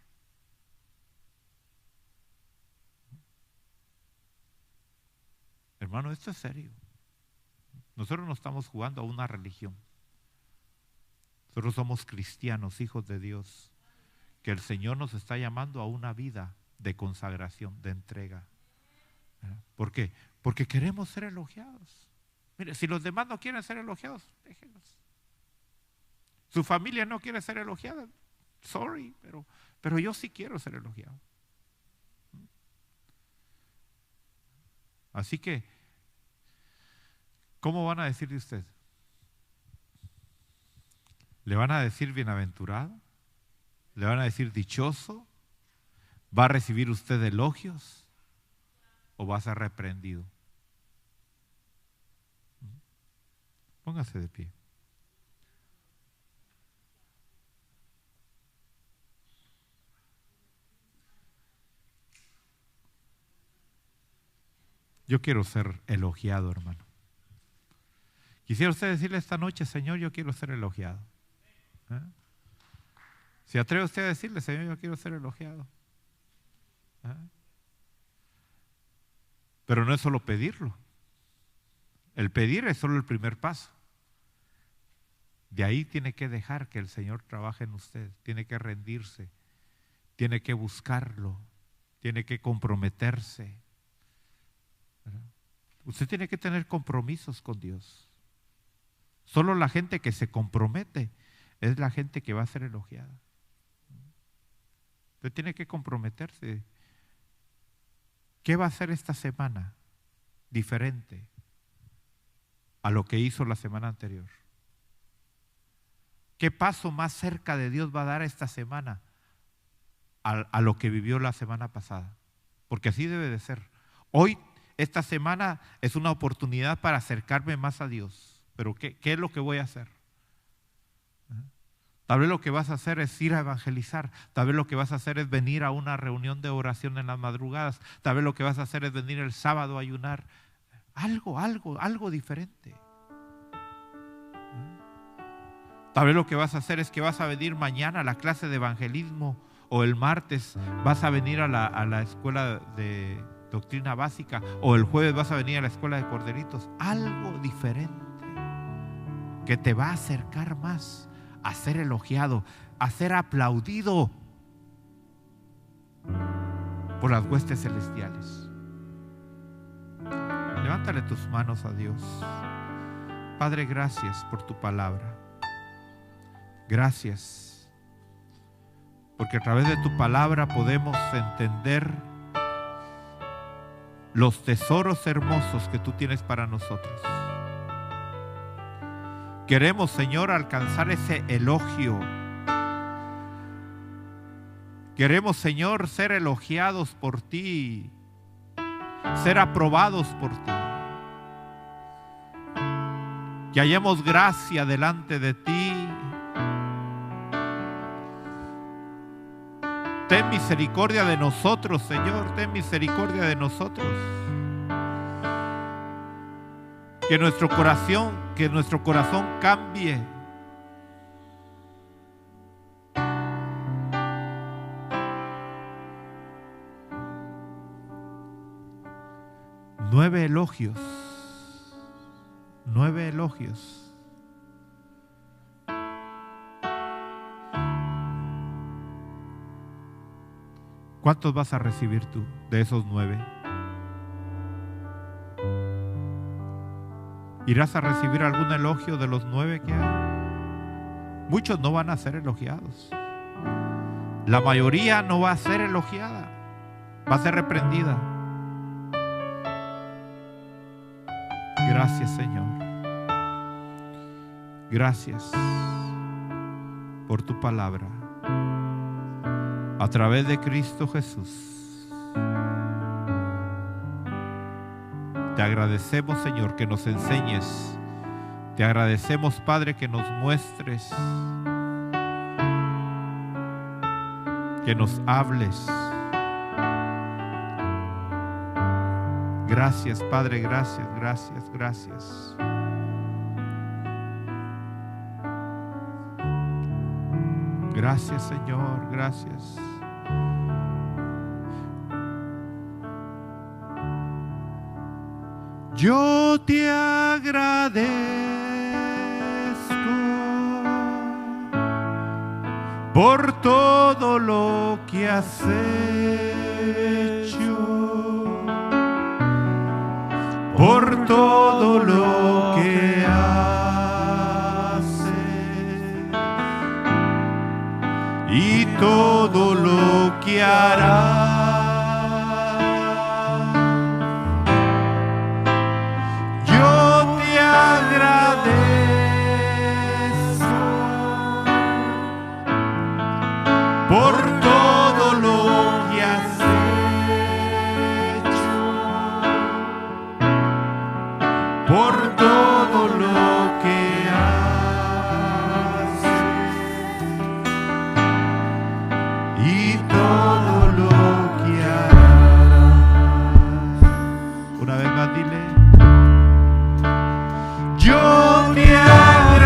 Hermano, esto es serio. Nosotros no estamos jugando a una religión. Nosotros somos cristianos, hijos de Dios, que el Señor nos está llamando a una vida de consagración, de entrega. ¿Por qué? Porque queremos ser elogiados. Mire, si los demás no quieren ser elogiados, déjenlos. Su familia no quiere ser elogiada, sorry, pero yo sí quiero ser elogiado. Así que, ¿cómo van a decir de usted? ¿Le van a decir bienaventurado? ¿Le van a decir dichoso? ¿Va a recibir usted elogios? ¿O va a ser reprendido? Póngase de pie. Yo quiero ser elogiado, hermano. Quisiera usted decirle esta noche, Señor, yo quiero ser elogiado. ¿Eh? ¿Se atreve usted a decirle, Señor, yo quiero ser elogiado? ¿Eh? Pero no es solo pedirlo. El pedir es solo el primer paso. De ahí tiene que dejar que el Señor trabaje en usted. Tiene que rendirse. Tiene que buscarlo. Tiene que comprometerse. ¿Verdad? Usted tiene que tener compromisos con Dios. Solo la gente que se compromete es la gente que va a ser elogiada. Usted tiene que comprometerse. ¿Qué va a hacer esta semana diferente a lo que hizo la semana anterior? ¿Qué paso más cerca de Dios va a dar esta semana a lo que vivió la semana pasada? Porque así debe de ser. Hoy, esta semana es una oportunidad para acercarme más a Dios. Pero ¿qué es lo que voy a hacer? Tal vez lo que vas a hacer es ir a evangelizar. Tal vez lo que vas a hacer es venir a una reunión de oración en las madrugadas. Tal vez lo que vas a hacer es venir el sábado a ayunar. Algo diferente. Tal vez lo que vas a hacer es que vas a venir mañana a la clase de evangelismo o el martes vas a venir a la escuela de doctrina básica o el jueves vas a venir a la escuela de corderitos. Algo diferente que te va a acercar más a ser elogiado, a ser aplaudido por las huestes celestiales. Levántale tus manos a Dios. Padre, gracias por tu palabra. Gracias, porque a través de tu palabra podemos entender los tesoros hermosos que tú tienes para nosotros. Queremos, Señor, alcanzar ese elogio. Queremos, Señor, ser elogiados por ti, ser aprobados por ti. Que hallemos gracia delante de ti. Ten misericordia de nosotros, Señor, ten misericordia de nosotros. Que nuestro corazón cambie. Nueve elogios. ¿Cuántos vas a recibir tú de esos 9? ¿Irás a recibir algún elogio de los 9 que hay? Muchos no van a ser elogiados. La mayoría no va a ser elogiada, va a ser reprendida. Gracias, Señor. Gracias por tu palabra. A través de Cristo Jesús. Te agradecemos, Señor, que nos enseñes. Te agradecemos, Padre, que nos muestres, que nos hables. Gracias, Padre, gracias, gracias, gracias. Gracias, Señor, gracias. Yo te agradezco por todo lo que has hecho, por todo lo que haces y todo lo que harás. Por todo lo que has hecho, por todo lo que haces y todo lo que harás. Una vez más dile: yo te agradezco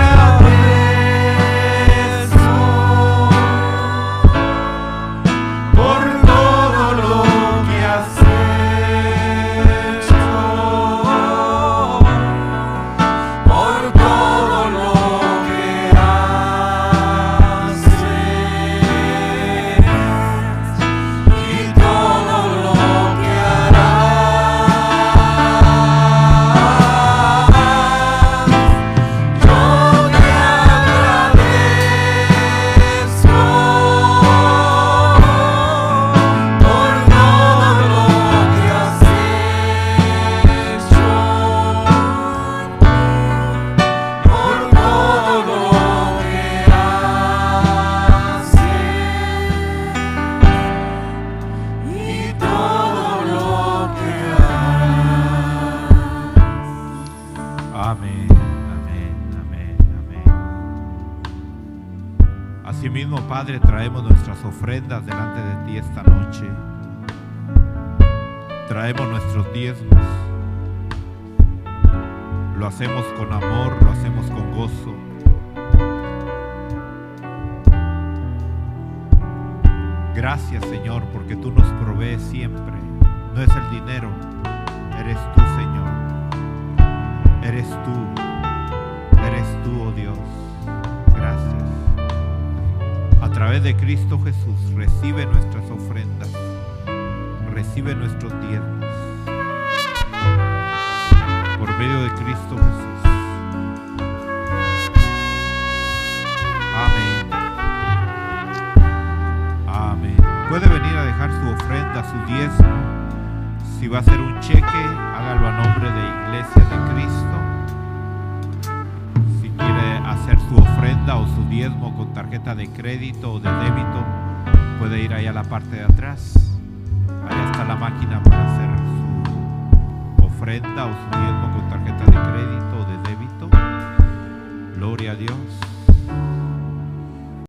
Asimismo, Padre, traemos nuestras ofrendas delante de ti esta noche. Traemos nuestros diezmos. Lo hacemos con amor, lo hacemos con gozo. Gracias, Señor, porque tú nos provees siempre. No es el dinero, eres tú, Señor. Eres tú, oh Dios. Gracias. A través de Cristo Jesús, recibe nuestras ofrendas, recibe nuestros diezmos. Por medio de Cristo Jesús. Amén. Amén. Puede venir a dejar su ofrenda, su diezmo. Si va a hacer un cheque, hágalo a nombre de Iglesia de Cristo. Si quiere hacer su ofrenda o su diezmo con tarjeta de crédito o de débito, puede ir ahí a la parte de atrás. Allá está la máquina para hacer su ofrenda o su diezmo con tarjeta de crédito o de débito. Gloria a Dios.